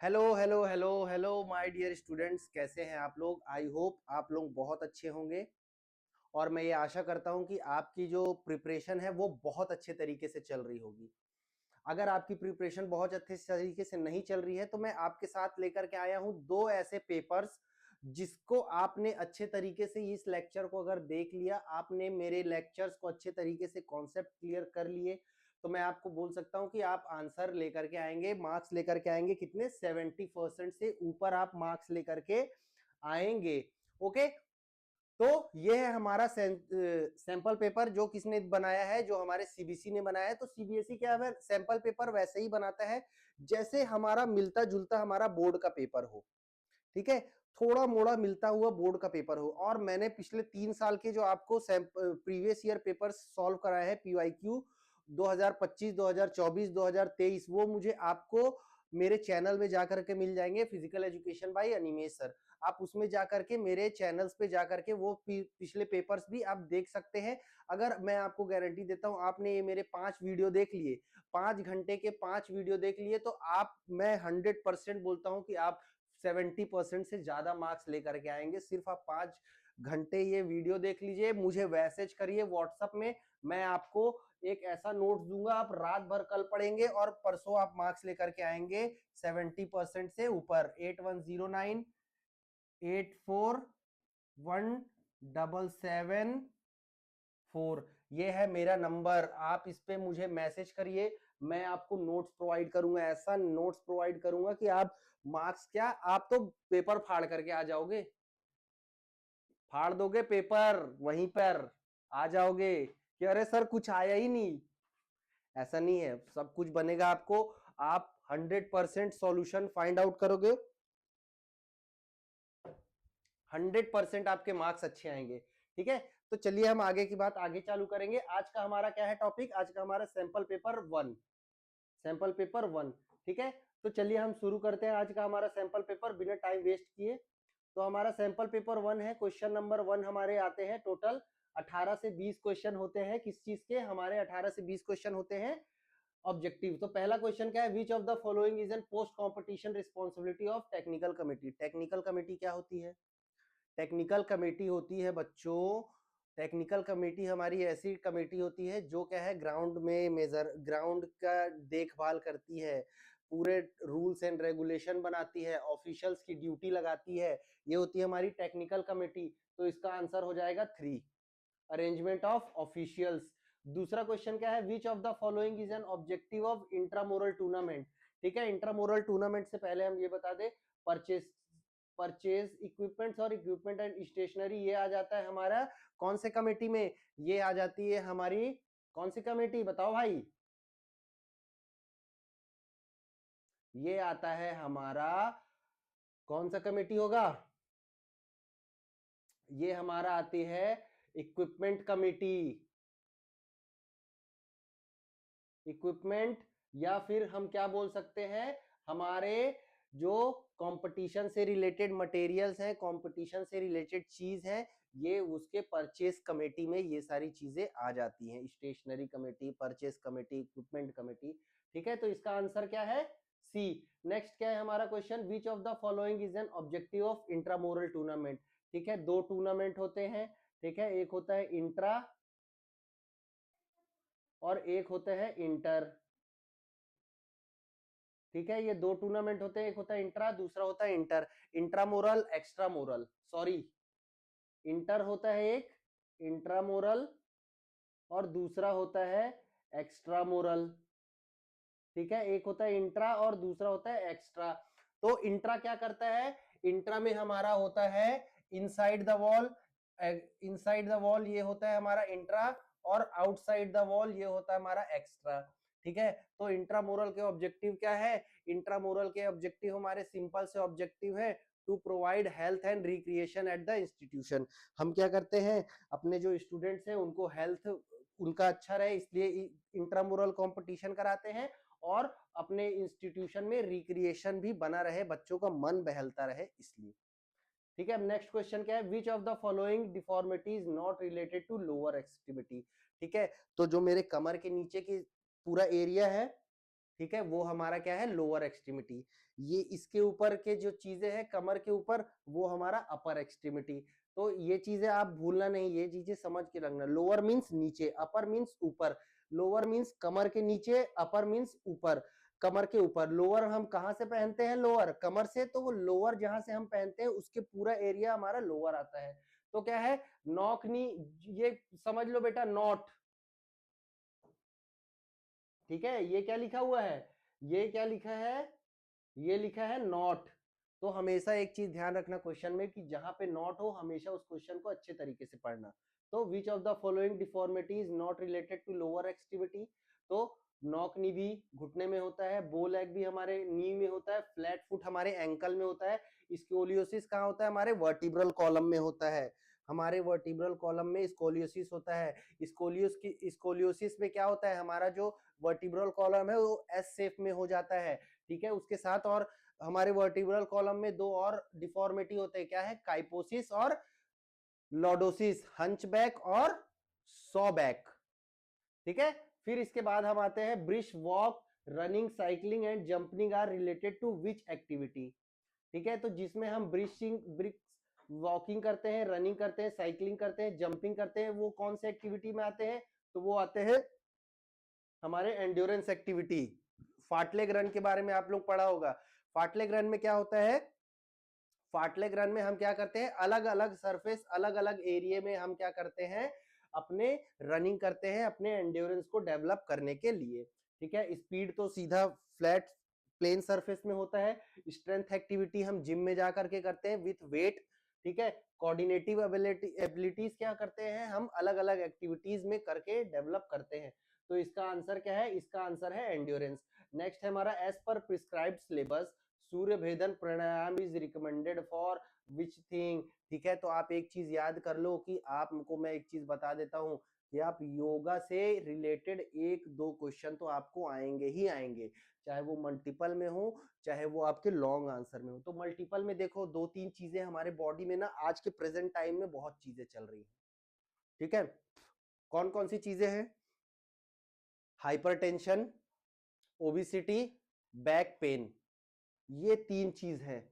Hello hello hello hello my dear students, कैसे हैं आप लोग। आई होप आप लोग बहुत अच्छे होंगे और मैं ये आशा करता हूं कि आपकी जो प्रिपरेशन है वो बहुत अच्छे तरीके से चल रही होगी। अगर आपकी प्रिपरेशन बहुत अच्छे तरीके से नहीं चल रही है तो मैं आपके साथ लेकर के आया हूं दो ऐसे पेपर्स जिसको आपने अच्छे तरीके से इस लेक्चर को अगर देख लिया, आपने मेरे लेक्चर्स को अच्छे तरीके से कॉन्सेप्ट क्लियर कर लिए, तो मैं आपको बोल सकता हूं कि आप आंसर लेकर के आएंगे, मार्क्स लेकर के आएंगे कितने 70% से ऊपर आप मार्क्स लेकर के आएंगे। ओके, तो ये है हमारा सैंपल पेपर जो किसने बनाया है, जो हमारे सीबीएसई ने बनाया है। तो सीबीएसई क्या है, सैंपल पेपर वैसे ही बनाता है जैसे हमारा मिलता जुलता हमारा बोर्ड का पेपर हो। ठीक है, थोड़ा मोड़ा मिलता हुआ बोर्ड का पेपर हो। और मैंने पिछले 3 साल के जो आपको प्रीवियस ईयर पेपर सॉल्व कराए हैं, पीवाईक्यू 2025, 2024, 2023, वो मुझे आपको मेरे चैनल में जाकर के मिल जाएंगे, physical education by Animesh sir. आप उसमें जाकर के मेरे चैनल्स पे जाकर के वो पिछले पेपर्स भी आप देख सकते हैं। अगर मैं आपको गारंटी देता हूं, आपने ये मेरे 5 वीडियो देख लिए, 5 घंटे के 5 वीडियो देख लिए, तो आप, मैं 100% बोलता हूं कि आप 70% से ज्यादा मार्क्स लेकर के आएंगे। सिर्फ आप 5 घंटे ये वीडियो देख लीजिए, मुझे मैसेज करिए व्हाट्सएप में, मैं आपको एक ऐसा नोट्स दूंगा, आप रात भर कल पढ़ेंगे और परसों आप मार्क्स लेकर के आएंगे 70% से ऊपर। 8109841774, ये है मेरा नंबर। आप इस पे मुझे मैसेज करिए, मैं आपको नोट्स प्रोवाइड करूंगा, ऐसा नोट्स प्रोवाइड करूंगा कि आप मार्क्स क्या, आप तो पेपर फाड़ करके आ जाओगे, फाड़ दोगे पेपर, वहीं पर आ जाओगे कि अरे सर कुछ आया ही नहीं। ऐसा नहीं है, सब कुछ बनेगा आपको। आप 100% सॉल्यूशन फाइंड आउट करोगे, 100% आपके मार्क्स अच्छे आएंगे। ठीक है, तो चलिए हम आगे की बात आगे चालू करेंगे। आज का हमारा क्या है टॉपिक, आज का हमारा सैंपल पेपर 1, सैंपल पेपर 1। ठीक है, तो चलिए हम शुरू करते हैं आज का हमारा सैंपल पेपर बिना टाइम वेस्ट किए। तो हमारा सैंपल पेपर 1 है, क्वेश्चन नंबर 1 हमारे आते हैं, टोटल 18 से 20 क्वेश्चन होते हैं। किस चीज के, हमारे 18 से 20 क्वेश्चन होते हैं ऑब्जेक्टिव। तो पहला क्वेश्चन क्या है, which of the following is N post competition responsibility of technical committee. Technical committee क्या होती है, टेक्निकल कमेटी होती है बच्चों, टेक्निकल कमेटी हमारी ऐसी कमेटी होती है जो क्या है, ग्राउंड में मेजर, ग्राउंड का देखभाल करती है, पूरे रूल्स एंड रेगुलेशन बनाती है, ऑफिशियल्स की ड्यूटी लगाती है, ये होती है हमारी टेक्निकल कमेटी। तो इसका आंसर हो जाएगा 3, अरेंजमेंट ऑफ ऑफिशियल्स। दूसरा क्वेश्चन क्या है, which of the following is an objective of intramural tournament. ठीक है, इंट्रामोरल टूर्नामेंट से पहले हम ये बता दें, परचेस, परचेज इक्विपमेंट्स और इक्विपमेंट एंड स्टेशनरी, ये आ जाता है हमारा कौन से कमेटी में, ये आ जाती है हमारी कौन सी कमेटी, बताओ भाई। ये आता है हमारा कौन सा कमेटी होगा, ये हमारा आती है इक्विपमेंट कमेटी, इक्विपमेंट, या फिर हम क्या बोल सकते हैं, हमारे जो कंपटीशन से रिलेटेड मटेरियल्स हैं, कंपटीशन से रिलेटेड चीज है, ये उसके परचेस कमेटी में ये सारी चीजें आ जाती हैं, stationery committee, purchase committee, equipment committee. ठीक है, तो इसका आंसर क्या है, सी। नेक्स्ट क्या है हमारा question, which of the following is an objective of intramural tournament. ठीक है, दो टूर्नामेंट होते हैं। ठीक है, एक होता है इंट्रा और एक होता है इंटर। ठीक है, ये दो टूर्नामेंट होते हैं, एक होता है इंट्रा, दूसरा होता है इंटर। इंट्रामोरल, एक्स्ट्रामोरल, सॉरी, इंटर होता है एक, इंट्रामोरल, और दूसरा होता है एक्स्ट्रामोरल। ठीक है, एक होता है इंट्रा और दूसरा होता है एक्स्ट्रा। तो इंट्रा क्या करता है, इंट्रा में हमारा होता है inside the wall, inside the wall ये होता है हमारा इंट्रा, और आउटसाइड द वॉल ये होता है हमारा एक्स्ट्रा। ठीक है, तो इंट्रामोरल के ऑब्जेक्टिव क्या है, इंट्रामोरल के ऑब्जेक्टिव हमारे सिंपल से ऑब्जेक्टिव है, to provide health and recreation at the institution. हम क्या करते हैं, अपने जो स्टूडेंट्स हैं उनको हेल्थ उनका अच्छा रहे इसलिए इंट्रामुरल कंपटीशन कराते हैं, और अपने इंस्टीट्यूशन में रिक्रिएशन भी बना रहे, बच्चों का मन बहलता रहे इसलिए। ठीक है, अब नेक्स्ट क्वेश्चन क्या है, which of the following deformity is not related to lower extremity. ठीक है, तो जो मेरे कमर के नीचे की पूरा एरिया है, ठीक है, वो हमारा क्या है, लोअर एक्सट्रीमिटी। ये इसके ऊपर के जो चीजें हैं कमर के ऊपर, वो हमारा अपर एक्सट्रीमिटी। तो ये चीजें आप भूलना नहीं, ये चीजें समझ के रखना। लोअर मीन्स नीचे, अपर मीन्स ऊपर। लोअर मीन्स कमर के नीचे, अपर मीन्स ऊपर, कमर के ऊपर। लोअर हम कहाँ से पहनते हैं, लोअर कमर से, तो वो लोअर जहां से हम पहनते हैं उसके पूरा एरिया हमारा लोअर आता है। तो क्या है, नॉक नी, ये समझ लो बेटा, नॉट। ठीक है, ये क्या लिखा हुआ है, ये क्या लिखा है, ये लिखा है नॉट। तो हमेशा एक चीज ध्यान रखना क्वेश्चन में, कि जहां पे नॉट हो हमेशा उस क्वेश्चन को अच्छे तरीके से पढ़ना। तो which of the following deformity is not related to lower extremity. तो नॉक नी भी घुटने में होता है, बो लेग भी हमारे नी में होता है, फ्लैट फुट हमारे एंकल में होता है, स्कोलियोसिस कहाँ होता है, हमारे वर्टिब्रल कॉलम में होता है। हमारे वर्टिब्रल कॉलम में स्कोलियोसिस होता है। स्कोलियोसिस में क्या होता है, हमारा जो वर्टिब्रल कॉलम है वो एस शेप में हो जाता है। ठीक है, उसके साथ और हमारे वर्टिब्रल कॉलम में दो और डिफॉर्मिटी होते हैं, क्या है, काइपोसिस और लॉर्डोसिस, हंचबैक और सॉबैक। ठीक है, फिर इसके बाद हम आते हैं brisk walk, running, cycling and jumping are related to which activity. ठीक है, तो जिसमें हम ब्रिस्क वॉकिंग करते हैं, रनिंग करते हैं, साइकिलिंग करते हैं, जंपिंग करते हैं, वो कौन से एक्टिविटी में आते हैं, तो वो आते हैं हमारे एंड्योरेंस एक्टिविटी। फाटलेग रन के बारे में आप लोग पढ़ा होगा। फाटलेग रन में क्या होता है, फाटलेग रन में हम क्या करते हैं, अलग अलग सरफेस, अलग अलग एरिया में हम क्या करते हैं, अपने रनिंग करते हैं, अपने एंड्योरेंस को डेवलप करने के लिए। ठीक है, स्पीड तो सीधा फ्लैट प्लेन सरफेस में होता है। स्ट्रेंथ एक्टिविटी हम जिम में जाकर के करते हैं विथ वेट। ठीक है, कोऑर्डिनेटिव एबिलिटीज क्या करते हैं, हम अलग अलग एक्टिविटीज में करके डेवलप करते हैं। तो इसका आंसर क्या है, इसका आंसर है एंड्योरेंस। नेक्स्ट है हमारा as per prescribed syllabus Surya Bhedan pranayama is recommended for which thing. ठीक है, तो आप एक चीज याद कर लो, कि आपको मैं एक चीज बता देता हूं, कि आप योगा से रिलेटेड एक दो क्वेश्चन तो आपको आएंगे ही आएंगे, चाहे वो मल्टीपल में हो, चाहे वो आपके लॉन्ग आंसर में हो। तो मल्टीपल में देखो, दो तीन चीजें हमारे बॉडी में ना आज के प्रेजेंट टाइम में बहुत चीजें चल रही हैं। ठीक है, कौन कौन सी चीजें हैं, हाइपरटेंशन, ओबिसिटी, बैक पेन, ये तीन चीज है।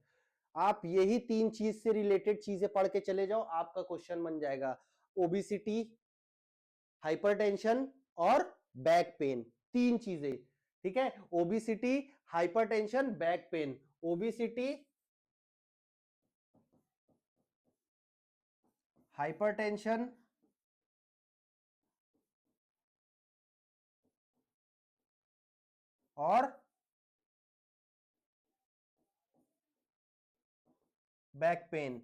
आप यही तीन चीज से रिलेटेड चीजें पढ़ के चले जाओ, आपका क्वेश्चन बन जाएगा। ओबिसिटी, हाइपरटेंशन और बैक पेन, तीन चीजें। ठीक है, obesity, hypertension, back pen. Obesity, hypertension और बैक पेन।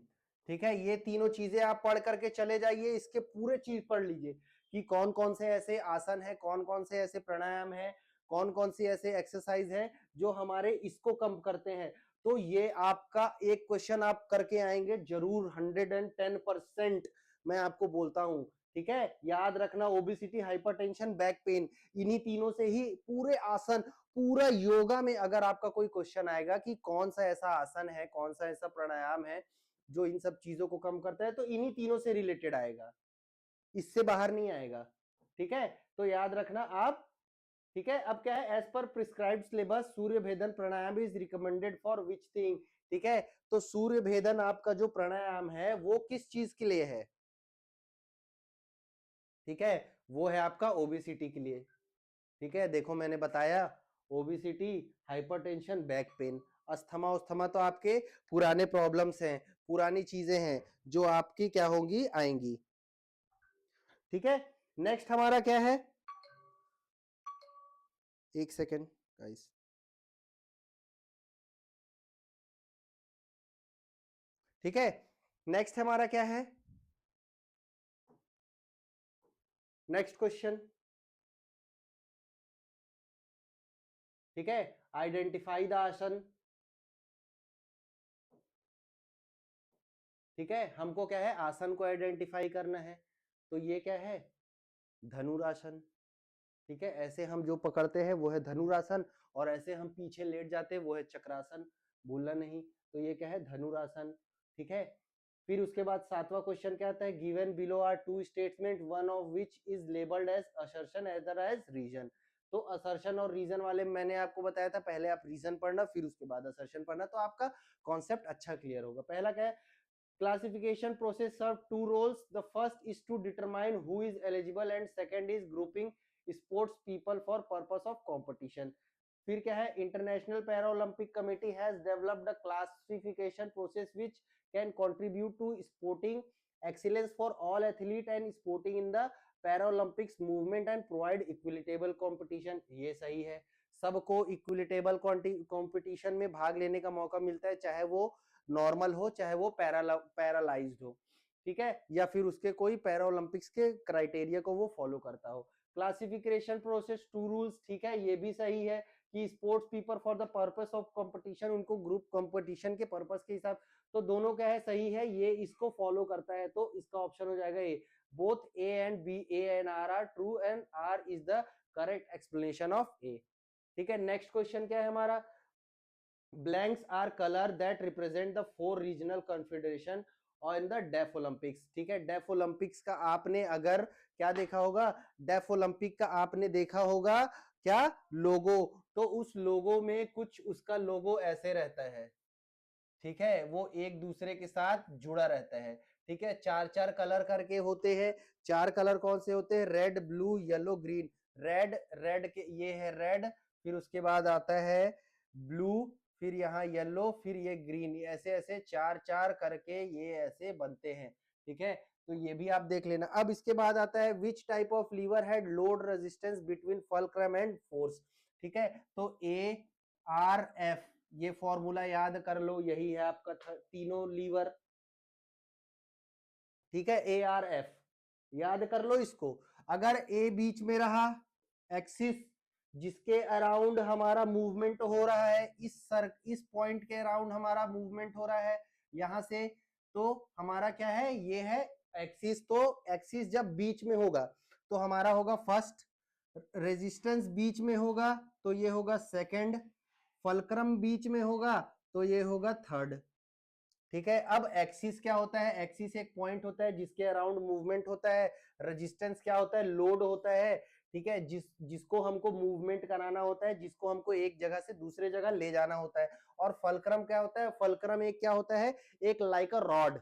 ठीक है, ये तीनों चीजें आप पढ़ करके चले जाइए, इसके पूरे चीज पढ़ लीजिए, कि कौन कौन से ऐसे आसन है, कौन कौन से ऐसे प्राणायाम है, कौन कौन सी ऐसे एक्सरसाइज है जो हमारे इसको कम करते हैं। तो ये आपका एक क्वेश्चन आप करके आएंगे जरूर, 110%, मैं आपको बोलता हूं। ठीक है, याद रखना, ओबिसिटी, हाइपरटेंशन, बैक पेन, इन्हीं तीनों से ही पूरे आसन, पूरा योगा में अगर आपका कोई क्वेश्चन आएगा कि कौन सा ऐसा आसन है, कौन सा ऐसा प्राणायाम है जो इन सब चीजों को कम करता है, तो इन्हीं तीनों से रिलेटेड आएगा, इससे बाहर नहीं आएगा। ठीक है, तो याद रखना आप। ठीक है, अब क्या है, as per prescribed syllabus Surya Bhedan pranayama is recommended for which thing. ठीक है, तो सूर्य भेदन आपका जो प्राणायाम है वो किस चीज के लिए है, ठीक है, वो है आपका ओबिसिटी के लिए। ठीक है, देखो मैंने बताया, obesity, hypertension, back pain. Asthma उस्थमा तो आपके पुराने प्रॉब्लम्स हैं, पुरानी चीजें हैं जो आपकी क्या होंगी, आएंगी। ठीक है, नेक्स्ट हमारा क्या है, एक सेकेंड गाइस। ठीक है, नेक्स्ट हमारा क्या है, नेक्स्ट क्वेश्चन। ठीक है, आइडेंटिफाई द आसन। ठीक है, हमको क्या है, आसन को आइडेंटिफाई करना है। तो ये क्या है, धनुरासन। ठीक है, ऐसे हम जो पकड़ते हैं वो है धनुरासन, और ऐसे हम पीछे लेट जाते हैं वो है चक्रासन, भूलना नहीं। तो ये क्या है, धनुरासन। ठीक है, फिर उसके बाद सातवां क्वेश्चन क्या आता है, given below are two statement one of which is labelled as assertion as reason. तो असर्शन और रीजन वाले मैंने आपको बताया था, पहले आप रीजन पढ़ना फिर उसके बाद असर्शन पढ़ना, तो आपका कॉन्सेप्ट अच्छा क्लियर होगा। पहला क्या है, classification process serve two roles. The first is to determine who is eligible and second is grouping sports people for purpose of competition. फिर क्या है, international para Olympic committee has developed a classification process which can contribute to sporting excellence for all athlete and sporting in the para Olympics movement and provide equitable competition. ये सही है, सबको इक्विलिटेबल competition में भाग लेने का मौका मिलता है, चाहे वो नॉर्मल हो चाहे वो पैरालाइज्ड हो, ठीक है, या फिर उसके कोई पैरा ओलंपिक्स के क्राइटेरिया को वो फॉलो करता हो। क्लासिफिकेशन प्रोसेस टू रूल्स, ठीक है, ये भी सही है कि sports people for the purpose of competition, उनको ग्रुप कंपटीशन के पर्पस के हिसाब, तो दोनों क्या है, सही है, ये इसको फॉलो करता है, तो इसका ऑप्शन हो जाएगा A. Both A and B, A and R are true and R is the correct explanation of A. ठीक है, नेक्स्ट क्वेश्चन क्या है हमारा, blanks are color that represent the four regional confederation और इन द डेफ ओलंपिक्स। ठीक है, def Olympics का आपने अगर क्या देखा होगा, डेफ ओलंपिक का आपने देखा होगा क्या लोगो, तो उस लोगो में कुछ उसका लोगो ऐसे रहता है, ठीक है, वो एक दूसरे के साथ जुड़ा रहता है, ठीक है, चार चार कलर करके होते हैं, चार कलर कौन से होते हैं, red blue yellow green, red, red के ये है रेड, फिर उसके बाद आता है ब्लू, फिर यहाँ येलो, फिर ये ग्रीन, ऐसे ऐसे चार चार करके ये ऐसे बनते हैं, ठीक है, तो ये भी आप देख लेना। अब इसके बाद आता है which type of lever had load resistance between fulcrum and force, ठीक है, तो ए आर एफ, ये फॉर्मूला याद कर लो, यही है आपका तीनों लीवर, ठीक है, ए आर एफ याद कर लो इसको। अगर ए बीच में रहा, एक्सिस जिसके अराउंड हमारा मूवमेंट हो रहा है, इस पॉइंट के अराउंड हमारा मूवमेंट हो रहा है यहां से, तो हमारा क्या है, ये है एक्सिस, तो एक्सिस जब बीच में होगा तो हमारा होगा फर्स्ट, रेजिस्टेंस बीच में होगा तो ये होगा सेकंड, फल्क्रम बीच में होगा तो ये होगा थर्ड, ठीक है। अब एक्सिस क्या होता है, एक्सिस एक पॉइंट होता है जिसके अराउंड मूवमेंट होता है, रेजिस्टेंस क्या होता है, लोड होता है, ठीक है, जिसको हमको मूवमेंट कराना होता है, जिसको हमको एक जगह से दूसरे जगह ले जाना होता है। और फल्क्रम क्या होता है, फल्क्रम एक क्या होता है, एक लाइक अ रॉड,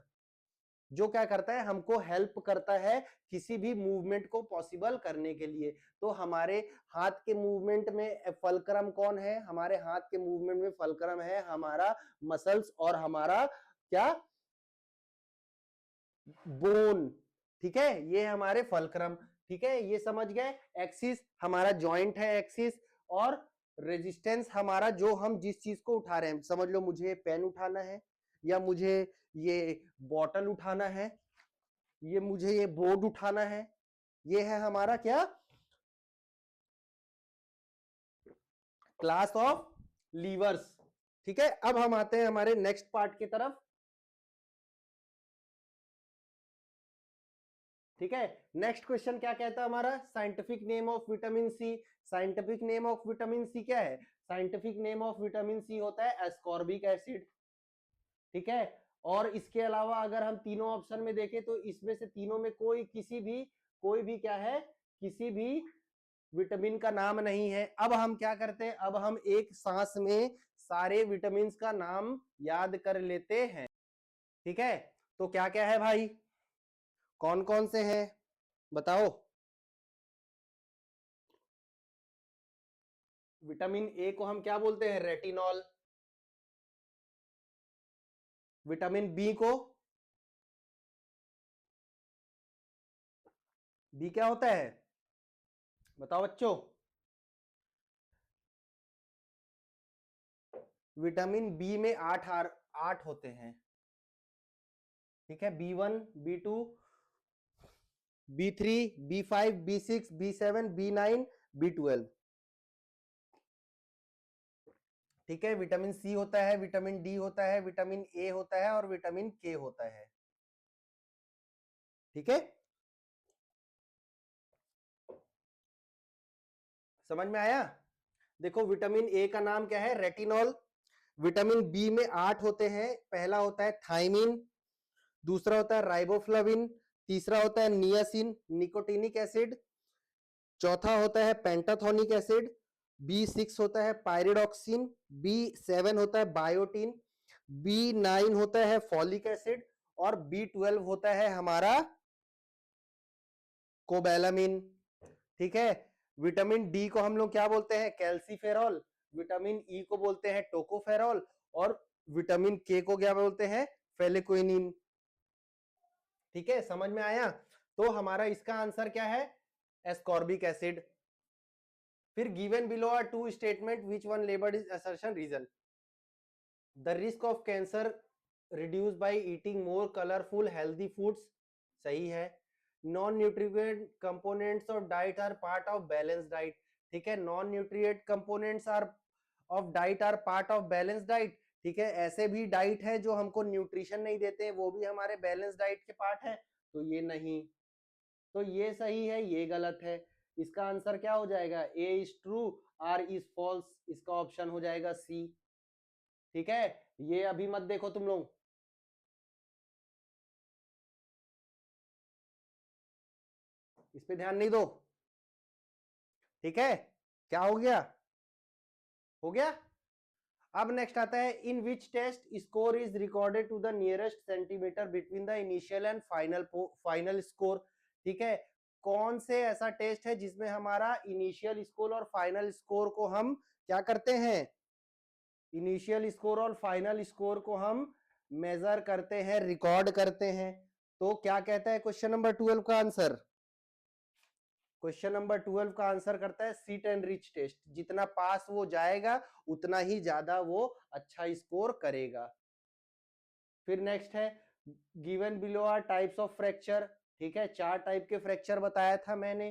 जो क्या करता है, हमको हेल्प करता है किसी भी मूवमेंट को पॉसिबल करने के लिए। तो हमारे हाथ के मूवमेंट में फल्क्रम कौन है, हमारे हाथ के मूवमेंट में फल्क्रम है हमारा मसल्स और हमारा क्या, बोन, ठीक है, ये हमारे फल्क्रम, ठीक है, ये समझ गए। एक्सिस हमारा जॉइंट है एक्सिस, और रेजिस्टेंस हमारा जो हम जिस चीज को उठा रहे हैं, समझ लो मुझे पेन उठाना है, या मुझे ये बॉटल उठाना है, ये मुझे ये बोर्ड उठाना है, ये है हमारा क्या, क्लास ऑफ लीवर्स, ठीक है। अब हम आते हैं हमारे नेक्स्ट पार्ट की तरफ, ठीक है। नेक्स्ट क्वेश्चन क्या कहता है हमारा, scientific name of vitamin C, scientific name of vitamin C क्या है, scientific name of vitamin C होता है एस्कॉर्बिक एसिड, ठीक है। और इसके अलावा अगर हम तीनों ऑप्शन में देखें तो इसमें से तीनों में कोई भी क्या है, किसी भी विटामिन का नाम नहीं है। अब हम क्या करते हैं, अब हम एक सांस में सारे विटामिन का नाम याद कर लेते हैं, ठीक है। तो क्या क्या है भाई, कौन कौन से हैं बताओ। विटामिन ए को हम क्या बोलते हैं, रेटिनॉल, विटामिन बी को, बी क्या होता है बताओ बच्चों, विटामिन बी में 8 होते हैं, ठीक है, B1 B2 B3 B5 B6 B7 B9 B12, ठीक है। विटामिन सी होता है, विटामिन डी होता है, विटामिन ए होता है और विटामिन के होता है, ठीक है, समझ में आया। देखो विटामिन ए का नाम क्या है, रेटिनॉल, विटामिन बी में 8 होते हैं, पहला होता है थायमिन, दूसरा होता है राइबोफ्लाविन, तीसरा होता है नियासिन निकोटिनिक एसिड, चौथा होता है पेंटाथोनिक एसिड, B6 होता है पायरिडॉक्सिन, B7 होता है बायोटिन, B9 होता है फॉलिक एसिड और B12 होता है हमारा कोबैलामिन। ठीक है, विटामिन डी को हम लोग क्या बोलते हैं, कैल्सीफेरॉल, विटामिन ई को बोलते हैं टोकोफेरॉल और विटामिन के को क्या बोलते हैं, फेलिक्विनिन। ठीक है, समझ में आया। तो हमारा इसका आंसर क्या है, एस्कॉर्बिक एसिड। फिर given below are two statement which one labelled is assertion reason. The risk of cancer reduce by eating more colourful healthy foods, सही है। Non nutrient components of diet are part of balance diet. ठीक है, non nutrient components are of diet are part of balance diet. ठीक है, ऐसे भी diet है जो हमको न्यूट्रिशन नहीं देते, वो भी हमारे बैलेंस डाइट के पार्ट है, तो ये नहीं। तो ये सही है, ये गलत है। इसका आंसर क्या हो जाएगा, A is true, R is false, इसका ऑप्शन हो जाएगा सी। ठीक है, ये अभी मत देखो तुम लोग, इस पे ध्यान नहीं दो। ठीक है, क्या हो गया, हो गया। अब नेक्स्ट आता है, in which test score is recorded to the nearest centimetre between the initial and final score. ठीक है, कौन से ऐसा टेस्ट है जिसमें हमारा इनिशियल स्कोर और फाइनल स्कोर को हम क्या करते हैं, इनिशियल स्कोर और फाइनल स्कोर को हम मेजर करते हैं, रिकॉर्ड करते हैं। तो क्या कहता है क्वेश्चन नंबर 12 का आंसर, क्वेश्चन नंबर 12 का आंसर करता है सीट एंड रिच टेस्ट। जितना पास वो जाएगा उतना ही ज्यादा वो अच्छा स्कोर करेगा। फिर नेक्स्ट है, given below are types of fracture. ठीक है, 4 टाइप के फ्रैक्चर बताया था मैंने।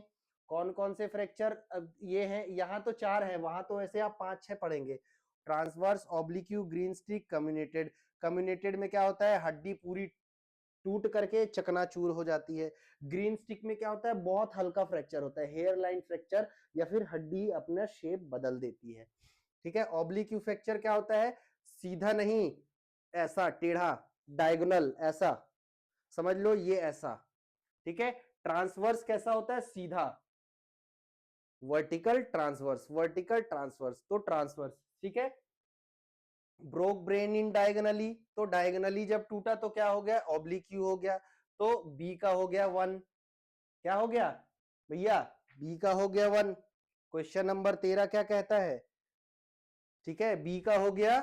कौन कौन से फ्रैक्चर, ये हैं, यहाँ तो 4 है, वहां तो ऐसे आप 5-6 पढ़ेंगे। Transverse, oblique, greenstick, comminuted. Comminuted में क्या होता है, हड्डी पूरी टूट करके चकनाचूर हो जाती है। ग्रीन स्टिक में क्या होता है, बहुत हल्का फ्रैक्चर होता है, हेयर लाइन फ्रैक्चर, या फिर हड्डी अपना शेप बदल देती है। ठीक है, ऑब्लिक्यू फ्रैक्चर क्या होता है, सीधा नहीं, ऐसा टेढ़ा, डायगोनल ऐसा, समझ लो ये ऐसा। ठीक है, ट्रांसवर्स कैसा होता है, सीधा, वर्टिकल ट्रांसवर्स, वर्टिकल ट्रांसवर्स, तो ट्रांसवर्स। ठीक है, ब्रोक ब्रेन इन डायगोनली, तो डायगोनली जब टूटा तो क्या हो गया, ऑब्लिक्यू हो गया, तो बी का हो गया 1। क्या हो गया भैया, बी का हो गया 1। क्वेश्चन नंबर 13 क्या कहता है, ठीक है, बी का हो गया,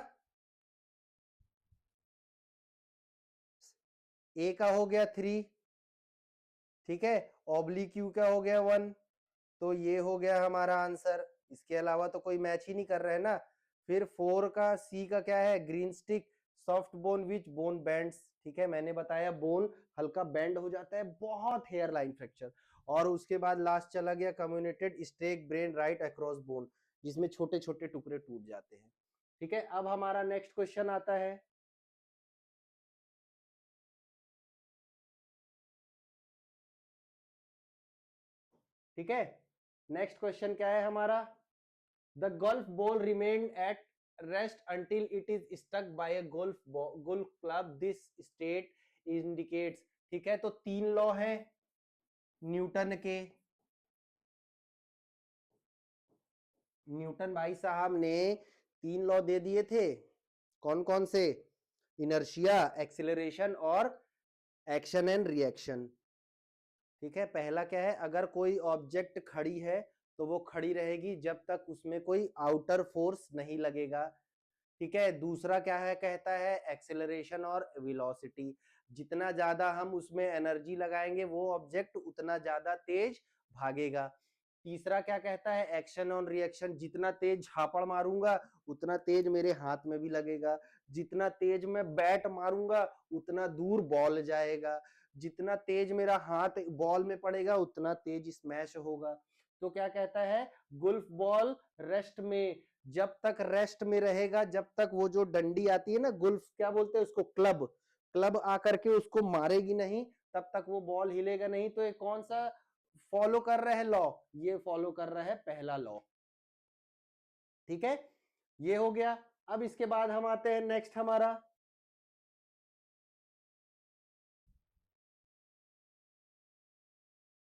ए का हो गया 3। ठीक है, ऑब्लिक्यू का हो गया 1, तो ये हो गया हमारा आंसर। इसके अलावा तो कोई मैच ही नहीं कर रहे हैं ना। फिर 4 का सी का क्या है, ग्रीन स्टिक, सॉफ्ट बोन विच बोन बैंड्स। ठीक है, मैंने बताया बोन हल्का बैंड हो जाता है, बहुत हेयर लाइन फ्रैक्चर। और उसके बाद लास्ट चला गया comminuted stake brain right across bone, जिसमें छोटे छोटे टुकड़े टूट जाते हैं। ठीक है, अब हमारा नेक्स्ट क्वेश्चन आता है, ठीक है, नेक्स्ट क्वेश्चन क्या है हमारा, the golf ball remain at rest until it is stuck by a golf club, this state indicates. ठीक है, तो 3 लॉ है न्यूटन के। न्यूटन भाई साहब ने 3 लॉ दे दिए थे, कौन कौन से, इनर्शिया, एक्सीलरेशन और एक्शन एंड रिएक्शन। ठीक है, पहला क्या है, अगर कोई ऑब्जेक्ट खड़ी है तो वो खड़ी रहेगी जब तक उसमें कोई आउटर फोर्स नहीं लगेगा। ठीक है, दूसरा क्या है, कहता है एक्सेलरेशन और वेलोसिटी, जितना ज्यादा हम उसमें एनर्जी लगाएंगे वो ऑब्जेक्ट उतना ज्यादा तेज भागेगा। तीसरा क्या कहता है, एक्शन और रिएक्शन, जितना तेज झापड़ मारूंगा उतना तेज मेरे हाथ में भी लगेगा, जितना तेज मैं बैट मारूंगा उतना दूर बॉल जाएगा, जितना तेज मेरा हाथ बॉल में पड़ेगा उतना तेज स्मैश होगा। तो क्या कहता है, गुल्फ बॉल रेस्ट में, जब तक रेस्ट में रहेगा, जब तक वो जो डंडी आती है ना, गुल्फ क्या बोलते हैं उसको, क्लब, क्लब आकर के उसको मारेगी नहीं, तब तक वो बॉल हिलेगा नहीं। तो ये कौन सा फॉलो कर रहा है लॉ, ये फॉलो कर रहा है पहला लॉ। ठीक है, ये हो गया। अब इसके बाद हम आते हैं नेक्स्ट हमारा,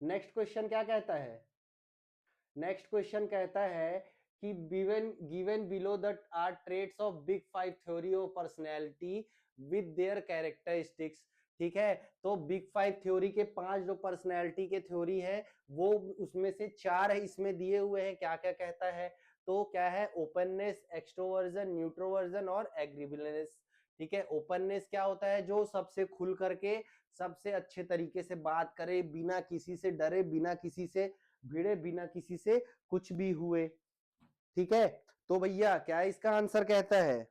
नेक्स्ट क्वेश्चन क्या कहता है, नेक्स्ट क्वेश्चन कहता है कि given below the are traits of big five theory of personality with their characteristics. ठीक है, तो बिग फाइव थ्योरी के 5 जो पर्सनैलिटी के थ्योरी है वो उसमें से 4 है इसमें दिए हुए हैं। क्या क्या कहता है, तो क्या है, ओपननेस, एक्सट्रोवर्जन, न्यूट्रोवर्जन और एग्रीबलनेस। ठीक है, ओपननेस क्या होता है, जो सबसे खुल करके सबसे अच्छे तरीके से बात करे, बिना किसी से डरे, बिना किसी से भिड़े, बिना किसी से कुछ भी हुए। ठीक है, तो भैया क्या इसका आंसर कहता है?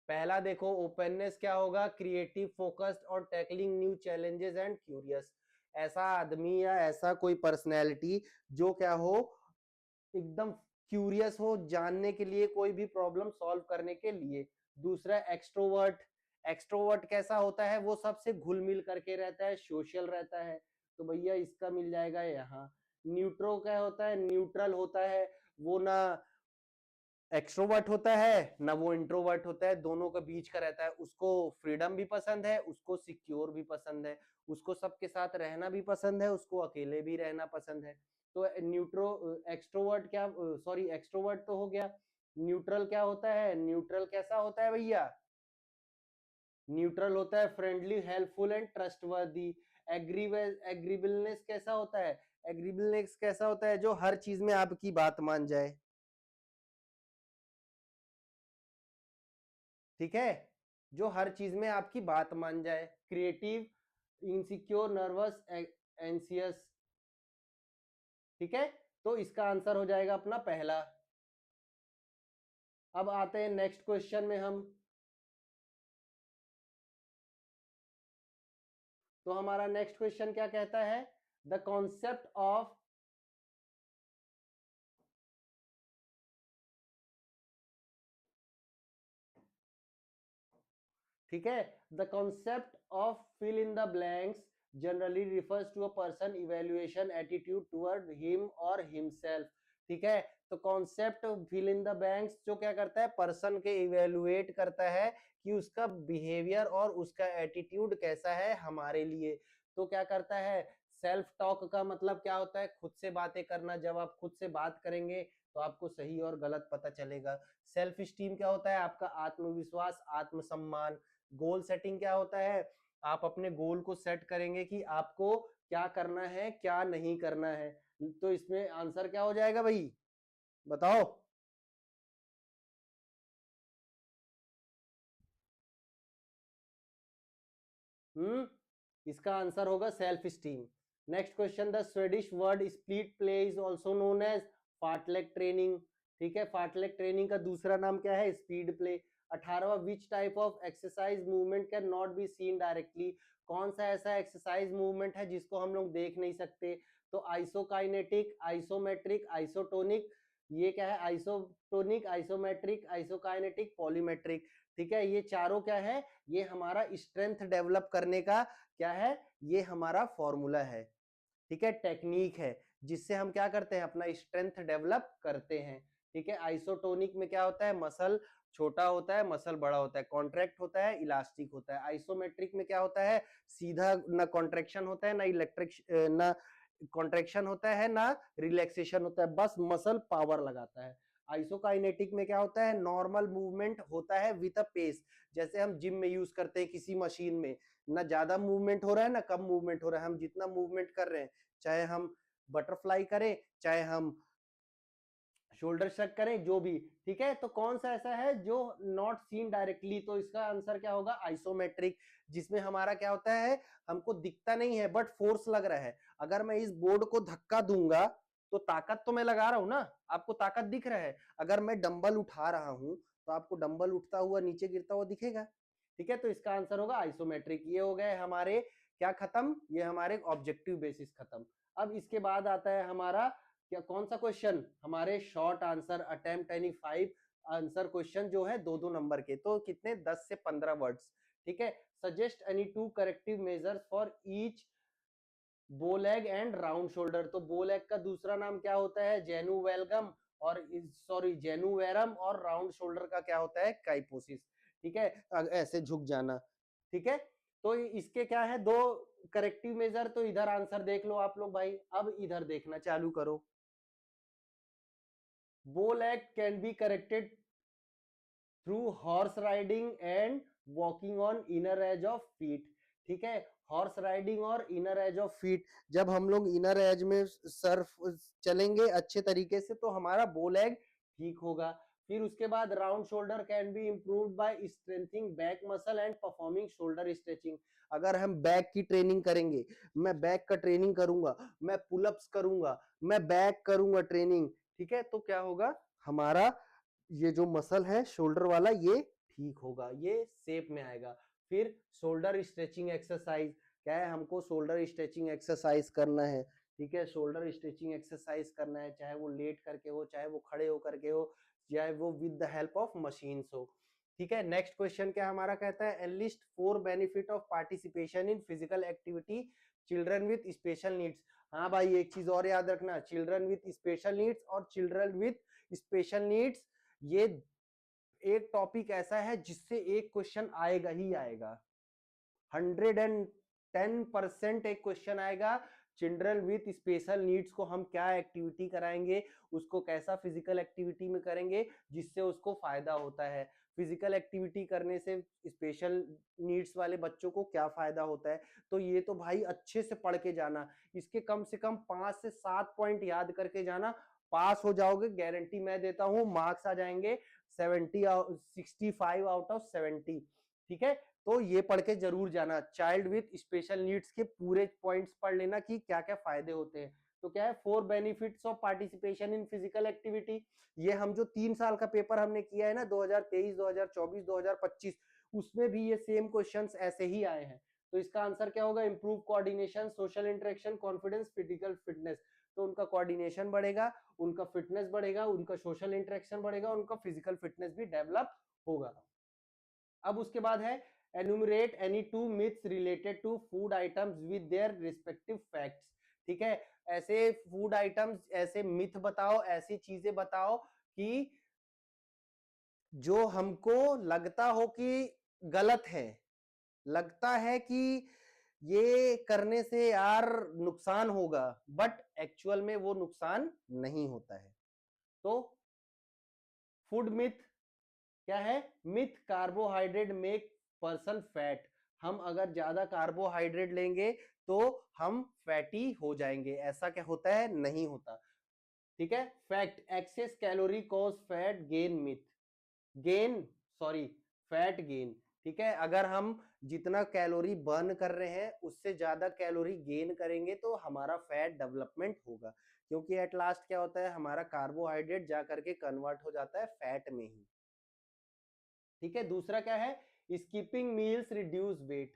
पहला देखो, ओपननेस क्या होगा, क्रिएटिव, फोकस्ड और tackling new challenges and curious. ऐसा आदमी या ऐसा कोई पर्सनैलिटी जो क्या हो, एकदम क्यूरियस हो, जानने के लिए, कोई भी प्रॉब्लम सॉल्व करने के लिए। दूसरा एक्सट्रोवर्ट। एक्सट्रोवर्ट कैसा होता है, वो सबसे घुल मिल करके रहता है, सोशल रहता है, तो भैया इसका मिल जाएगा यहाँ। न्यूट्रो क्या होता है, न्यूट्रल होता है, वो ना एक्सट्रोवर्ट होता है ना वो इंट्रोवर्ट होता है, दोनों के बीच का रहता है। उसको फ्रीडम भी पसंद है, उसको सिक्योर भी पसंद है, उसको सबके साथ रहना भी पसंद है, उसको अकेले भी रहना पसंद है। तो न्यूट्रो एक्सट्रोवर्ट क्या, सॉरी एक्सट्रोवर्ट तो हो गया। न्यूट्रल क्या होता है, न्यूट्रल कैसा होता है भैया, न्यूट्रल होता है फ्रेंडली, हेल्पफुल एंड ट्रस्टवर्दी। एग्रीबलनेस कैसा होता है, एग्रीबलनेस कैसा होता है, जो हर चीज में आपकी बात मान जाए। ठीक है, जो हर चीज में आपकी बात मान जाए। Creative, insecure, nervous, anxious. ठीक है, तो इसका आंसर हो जाएगा अपना पहला। अब आते हैं नेक्स्ट क्वेश्चन में हम। तो हमारा नेक्स्ट क्वेश्चन क्या कहता है, द कॉन्सेप्ट ऑफ, ठीक है, the concept of fill in the blanks generally refers to a person evaluation attitude toward him और हिमसेल्फ। ठीक है, तो concept fill in the blanks जो क्या करता है, पर्सन के इवेल्युएट करता है कि उसका बिहेवियर और उसका एटीट्यूड कैसा है हमारे लिए। तो क्या करता है, सेल्फ टॉक का मतलब क्या होता है, खुद से बातें करना। जब आप खुद से बात करेंगे तो आपको सही और गलत पता चलेगा। सेल्फ स्टीम क्या होता है, आपका आत्मविश्वास, आत्मसम्मान। गोल सेटिंग क्या होता है, आप अपने गोल को सेट करेंगे कि आपको क्या करना है, क्या नहीं करना है। तो इसमें आंसर क्या हो जाएगा भाई, बताओ। इसका आंसर होगा self esteem. Next question, the Swedish word speed play is also known as fartlek training. ठीक है, फार्टलेक ट्रेनिंग का दूसरा नाम क्या है, स्पीड प्ले। 18वां, which type of exercise movement can not be seen directly. कौन सा ऐसा एक्सरसाइज मूवमेंट है जिसको हम लोग देख नहीं सकते, तो आइसोकाइनेटिक, आइसोमेट्रिक, आइसोटोनिक। ये क्या है, आइसोटोनिक, आइसोमेट्रिक, आइसोकाइनेटिक, पॉलीमेट्रिक। ठीक है, ये चारों क्या है, ये हमारा स्ट्रेंथ डेवलप करने का क्या है, ये हमारा फॉर्मूला है। ठीक है, टेक्निक है जिससे हम क्या करते हैं, अपना स्ट्रेंथ डेवलप करते हैं। ठीक है, आइसोटोनिक में क्या होता है, मसल छोटा होता है, मसल बड़ा होता है, कॉन्ट्रैक्ट होता है, इलास्टिक होता है। आइसोमेट्रिक में क्या होता है, सीधा ना कॉन्ट्रैक्शन होता है, ना इलेक्ट्रिक, ना कॉन्ट्रैक्शन होता है, ना रिलैक्सेशन होता है, बस मसल पावर लगाता है। आइसोकाइनेटिक में क्या होता है, नॉर्मल मूवमेंट होता है विद अ पेस। जैसे हम जिम में यूज करते हैं किसी मशीन में, ना ज्यादा मूवमेंट हो रहा है ना कम मूवमेंट हो रहा है, हम जितना मूवमेंट कर रहे हैं, चाहे हम बटरफ्लाई करें, चाहे हम शोल्डर श्रग करें, जो भी। ठीक है, तो कौन सा ऐसा है जो नॉट सीन डायरेक्टली, तो इसका आंसर क्या होगा, आइसोमेट्रिक। जिसमें हमारा क्या होता है, हमको दिखता नहीं है बट फोर्स लग रहा है। अगर मैं इस बोर्ड को धक्का दूंगा तो ताकत तो मैं लगा रहा हूं ना, आपको ताकत दिख रहा है। अगर मैं डंबल उठा रहा हूं तो आपको डंबल उठता हुआ नीचे गिरता हुआ दिखेगा। ठीक है, तो इसका आंसर होगा आइसोमेट्रिक। ये हो गए हमारे क्या खत्म, ये हमारे ऑब्जेक्टिव बेसिस खत्म। अब इसके बाद आता है हमारा क्या, कौन सा क्वेश्चन, हमारे शॉर्ट आंसर अटेम्प्ट, यानी 5 आंसर क्वेश्चन जो है 2-2 नंबर के, तो कितने, 10 से 15 वर्ड्स। ठीक है, suggest any 2 corrective measures for each बो लेग एंड राउंड शोल्डर। तो बो लेग का दूसरा नाम क्या होता है, जेनु वेलगम, और सॉरी जेनु वेरम, और राउंड शोल्डर का क्या होता है, काइपोसिस। ठीक है, ऐसे झुक जाना। ठीक है, तो इसके क्या है, दो करेक्टिव मेजर, तो इधर आंसर देख लो आप लोग भाई, अब इधर देखना चालू करो। bow leg can be corrected through horse riding and walking on inner edge of feet। ठीक है, हॉर्स राइडिंग और इनर एज ऑफ फीट, जब हम लोग इनर एज में सर्फ चलेंगे अच्छे तरीके से तो हमारा बो लेग ठीक होगा। फिर उसके बाद round shoulder can be improved by strengthening back muscle and performing shoulder stretching. अगर हम बैक की ट्रेनिंग करेंगे, मैं बैक का ट्रेनिंग करूंगा, मैं पुलअप्स करूंगा, मैं बैक करूंगा ट्रेनिंग, ठीक है, तो क्या होगा, हमारा ये जो मसल है शोल्डर वाला ये ठीक होगा, ये शेप में आएगा। फिर शोल्डर स्ट्रेचिंग एक्सरसाइज, क्या है, हमको शोल्डर स्ट्रेचिंग एक्सरसाइज करना है, ठीक है, शोल्डर स्ट्रेचिंग एक्सरसाइज करना है, चाहे वो लेट करके हो, चाहे वो खड़े होकर के हो, चाहे वो with the help of machines हो। ठीक है, नेक्स्ट क्वेश्चन क्या हमारा कहता है, enlist 4 benefit of participation in physical activity children with special needs. हाँ भाई, एक चीज और याद रखना, चिल्ड्रन विद स्पेशल नीड्स और चिल्ड्रन विद स्पेशल नीड्स, ये एक टॉपिक ऐसा है जिससे एक क्वेश्चन आएगा ही आएगा, 110% एक क्वेश्चन आएगा। चिल्ड्रन विथ स्पेशल नीड्स को हम क्या एक्टिविटी कराएंगे, उसको कैसा फिजिकल एक्टिविटी में करेंगे जिससे उसको फायदा होता है, फिजिकल एक्टिविटी करने से स्पेशल नीड्स वाले बच्चों को क्या फायदा होता है। तो ये तो भाई अच्छे से पढ़ के जाना, इसके कम से कम 5 से 7 पॉइंट याद करके जाना, पास हो जाओगे, गारंटी मैं देता हूं, मार्क्स आ जाएंगे 65 आउट ऑफ 70। ठीक है, तो ये पढ़ के जरूर जाना, चाइल्ड विथ स्पेशल नीड्स के पूरे पॉइंट्स पढ़ लेना कि क्या क्या फायदे होते हैं। तो क्या है, 4 benefits of participation in physical activity, ये हम जो 3 साल का पेपर हमने किया है ना, 2023, 2024, 2025, उसमें भी ये सेम क्वेश्चंस ऐसे ही आए हैं। तो इसका आंसर क्या होगा, improve coordination, social interaction, confidence, physical fitness. तो उनका कोऑर्डिनेशन बढ़ेगा, उनका फिटनेस बढ़ेगा, उनका सोशल इंटरेक्शन बढ़ेगा, उनका फिजिकल फिटनेस भी डेवलप होगा। अब उसके बाद है enumerate any 2 myths related to food items with their respective facts. ठीक है, ऐसे फूड आइटम्स, ऐसे मिथ बताओ, ऐसी चीजें बताओ कि जो हमको लगता हो कि गलत है, लगता है कि ये करने से यार नुकसान होगा, बट एक्चुअल में वो नुकसान नहीं होता है। तो फूड मिथ क्या है, myth carbohydrate make person fat, हम अगर ज्यादा कार्बोहाइड्रेट लेंगे तो हम फैटी हो जाएंगे, ऐसा क्या होता है, नहीं होता। ठीक है, fact, excess calorie cause fat gain, myth gain, sorry, fat gain. ठीक है, अगर हम जितना कैलोरी बर्न कर रहे हैं उससे ज्यादा कैलोरी गेन करेंगे तो हमारा फैट डेवलपमेंट होगा, क्योंकि एट लास्ट क्या होता है, हमारा कार्बोहाइड्रेट जा करके कन्वर्ट हो जाता है फैट में ही। ठीक है, दूसरा क्या है, स्किपिंग मील्स रिड्यूस वेट।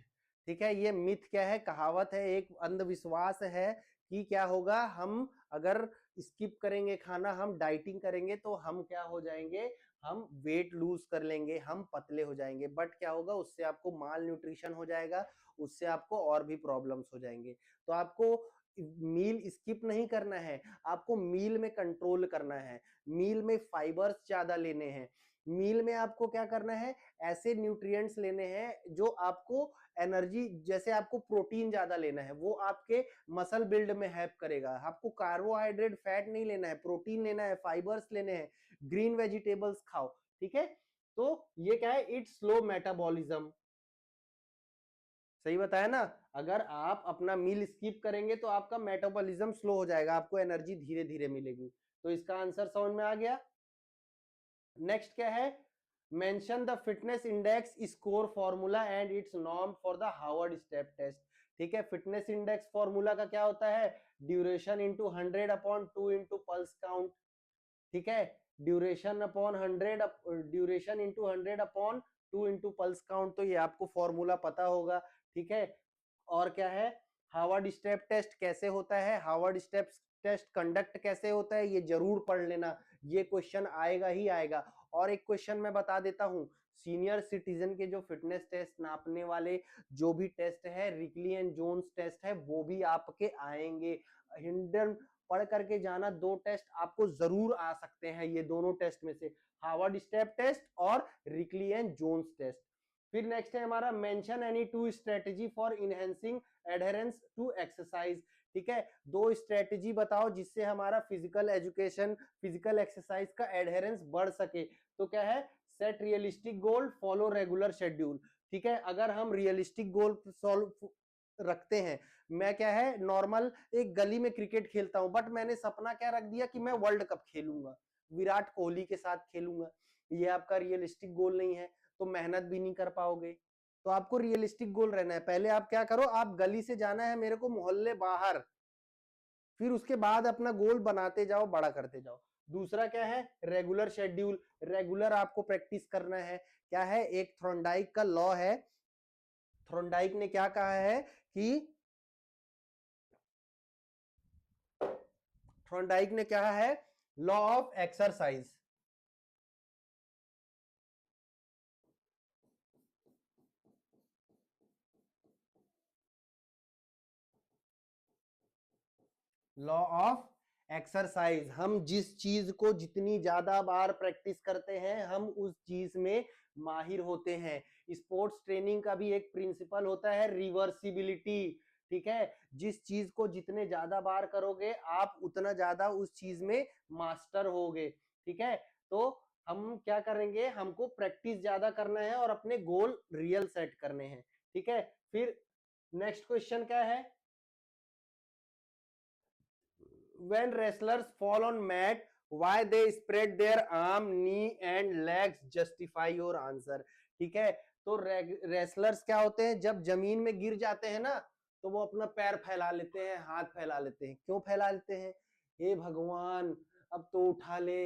ठीक है, ये मिथ क्या है, कहावत है, एक अंधविश्वास है कि क्या होगा, हम अगर स्किप करेंगे खाना, हम डाइटिंग करेंगे तो हम क्या हो जाएंगे, हम वेट लूज कर लेंगे, हम पतले हो जाएंगे, बट क्या होगा, उससे आपको माल न्यूट्रिशन हो जाएगा, उससे आपको और भी प्रॉब्लम्स हो जाएंगे। तो आपको मील स्किप नहीं करना है, आपको मील में कंट्रोल करना है, मील में फाइबर्स ज्यादा लेने हैं, मील में आपको क्या करना है, ऐसे न्यूट्रिएंट्स लेने हैं जो आपको एनर्जी, जैसे आपको प्रोटीन ज्यादा लेना है, वो आपके मसल बिल्ड में हेल्प करेगा, आपको कार्बोहाइड्रेट फैट नहीं लेना है, प्रोटीन लेना है, फाइबर्स लेने हैं, ग्रीन वेजिटेबल्स खाओ। ठीक है, तो ये क्या है, इट्स स्लो मेटाबॉलिज्म, सही बताया ना, अगर आप अपना मील स्किप करेंगे तो आपका मेटाबॉलिज्म स्लो हो जाएगा, आपको एनर्जी धीरे धीरे मिलेगी। तो इसका आंसर समझ में आ गया। नेक्स्ट क्या है, mention the fitness index score formula and its norm for the Harvard step test. ठीक है, फिटनेस इंडेक्स फॉर्मूला का क्या होता है, duration into 100/2 into pulse count. ठीक है, duration upon 100, duration into 100/2 into pulse count, तो ये आपको फॉर्मूला पता होगा। ठीक है, और क्या है, हार्वर्ड स्टेप टेस्ट कैसे होता है, हार्वर्ड स्टेप टेस्ट कंडक्ट कैसे होता है, ये जरूर पढ़ लेना, ये क्वेश्चन आएगा ही आएगा। और एक क्वेश्चन मैं बता देता हूं, सीनियर सिटीजन के जो फिटनेस टेस्ट नापने वाले जो भी टेस्ट है, रिकली एंड जोन्स टेस्ट है, वो भी आपके आएंगे। हिंडन पढ़ करके जाना, 2 टेस्ट आपको जरूर आ सकते हैं, ये दोनों टेस्ट में से, हार्वर्ड स्टेप टेस्ट और रिकली एंड जोन्स टेस्ट। फिर नेक्स्ट है हमारा mention any two strategy for enhancing adherence to exercise. ठीक है, दो स्ट्रेटेजी बताओ जिससे हमारा फिजिकल एजुकेशन, फिजिकल एक्सरसाइज का एडहेरेंस बढ़ सके। तो क्या है, set realistic goal, follow regular schedule. ठीक है, अगर हम रियलिस्टिक गोल सॉल्व रखते हैं, मैं क्या है नॉर्मल एक गली में क्रिकेट खेलता हूं, बट मैंने सपना क्या रख दिया कि मैं वर्ल्ड कप खेलूंगा, विराट कोहली के साथ खेलूंगा, ये आपका रियलिस्टिक गोल नहीं है, तो मेहनत भी नहीं कर पाओगे। तो आपको रियलिस्टिक गोल रहना है। पहले आप क्या करो, आप गली से जाना है मेरे को मोहल्ले बाहर, फिर उसके बाद अपना गोल बनाते जाओ, बड़ा करते जाओ। दूसरा क्या है, रेगुलर शेड्यूल, रेगुलर आपको प्रैक्टिस करना है। क्या है, एक थ्रोनडाइक का लॉ है, थ्रोनडाइक ने क्या कहा है कि थ्रोनडाइक ने क्या है, law of exercise. Law of exercise, हम जिस चीज को जितनी ज्यादा बार प्रैक्टिस करते हैं हम उस चीज में माहिर होते हैं। स्पोर्ट्स ट्रेनिंग का भी एक प्रिंसिपल होता है रिवर्सिबिलिटी। ठीक है, जिस चीज को जितने ज्यादा बार करोगे आप उतना ज्यादा उस चीज में मास्टर होगे। ठीक है, तो हम क्या करेंगे, हमको प्रैक्टिस ज्यादा करना है और अपने गोल रियल सेट करने हैं। ठीक है, फिर नेक्स्ट क्वेश्चन क्या है, when wrestlers fall on mat, why they spread their arm, knee and legs, justify your answer। ठीक है, तो रेसलर्स क्या होते हैं, जब जमीन में गिर जाते हैं ना तो वो अपना पैर फैला लेते हैं, हाथ फैला लेते हैं। क्यों फैला लेते हैं, हे भगवान अब तो उठा ले,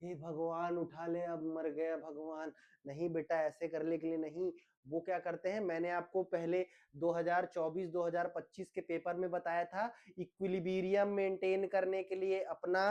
हे भगवान उठा ले, अब मर गया भगवान। नहीं बेटा, ऐसे करने के लिए नहीं। वो क्या करते हैं, मैंने आपको पहले 2024-2025 के पेपर में बताया था, इक्विलिब्रियम मेंटेन करने के लिए अपना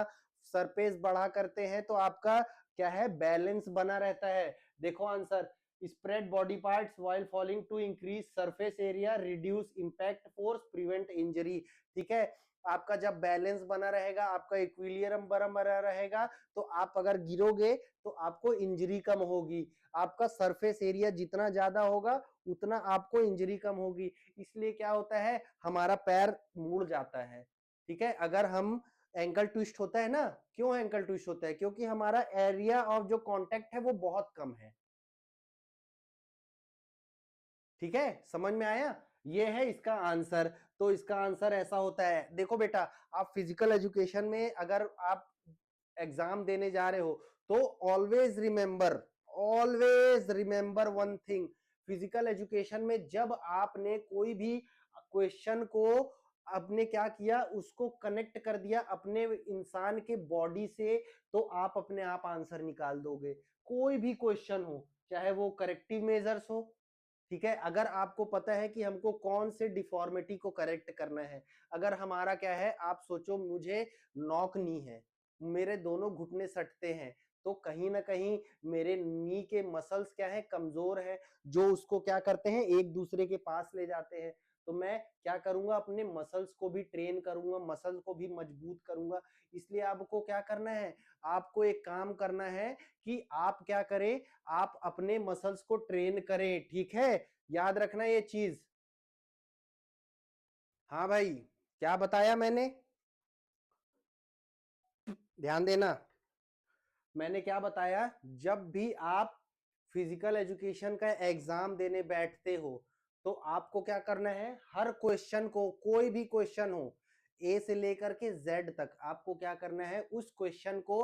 सरफेस बढ़ा करते हैं तो आपका क्या है, बैलेंस बना रहता है। देखो answer, spread body parts while falling to increase surface area, reduce impact force, prevent injury. ठीक है, आपका जब बैलेंस बना रहेगा, आपका इक्विलिब्रियम बना रहेगा, तो आप अगर गिरोगे तो आपको इंजरी कम होगी। आपका सरफेस एरिया जितना ज्यादा होगा उतना आपको इंजरी कम होगी। इसलिए क्या होता है, हमारा पैर मुड़ जाता है। ठीक है, अगर हम एंकल ट्विस्ट होता है ना, क्यों एंकल ट्विस्ट होता है, क्योंकि हमारा एरिया ऑफ जो कांटेक्ट है वो बहुत कम है। ठीक है, समझ में आया, ये है इसका आंसर। तो इसका आंसर ऐसा होता है, देखो बेटा, आप फिजिकल एजुकेशन में अगर आप एग्जाम देने जा रहे हो तो always remember one thing, physical education में जब आपने कोई भी क्वेश्चन को आपने क्या किया, उसको कनेक्ट कर दिया अपने इंसान के बॉडी से, तो आप अपने आप आंसर निकाल दोगे। कोई भी क्वेश्चन हो, चाहे वो करेक्टिव मेजर्स हो। ठीक है, अगर आपको पता है कि हमको कौन से डिफॉर्मिटी को करेक्ट करना है, अगर हमारा क्या है, आप सोचो मुझे नॉक नी है, मेरे दोनों घुटने सटते हैं, तो कहीं ना कहीं मेरे नी के मसल्स क्या है, कमजोर है, जो उसको क्या करते हैं, एक दूसरे के पास ले जाते हैं। तो मैं क्या करूंगा, अपने मसल्स को भी ट्रेन करूंगा, मसल्स को भी मजबूत करूंगा। इसलिए आपको क्या करना है, आपको एक काम करना है कि आप क्या करें, आप अपने मसल्स को ट्रेन करें। ठीक है, याद रखना ये चीज। हाँ भाई, क्या बताया मैंने, ध्यान देना। मैंने क्या बताया, जब भी आप फिजिकल एजुकेशन का एग्जाम देने बैठते हो तो आपको क्या करना है, हर क्वेश्चन को, कोई भी क्वेश्चन हो ए से लेकर के जेड तक, आपको क्या करना है, उस क्वेश्चन को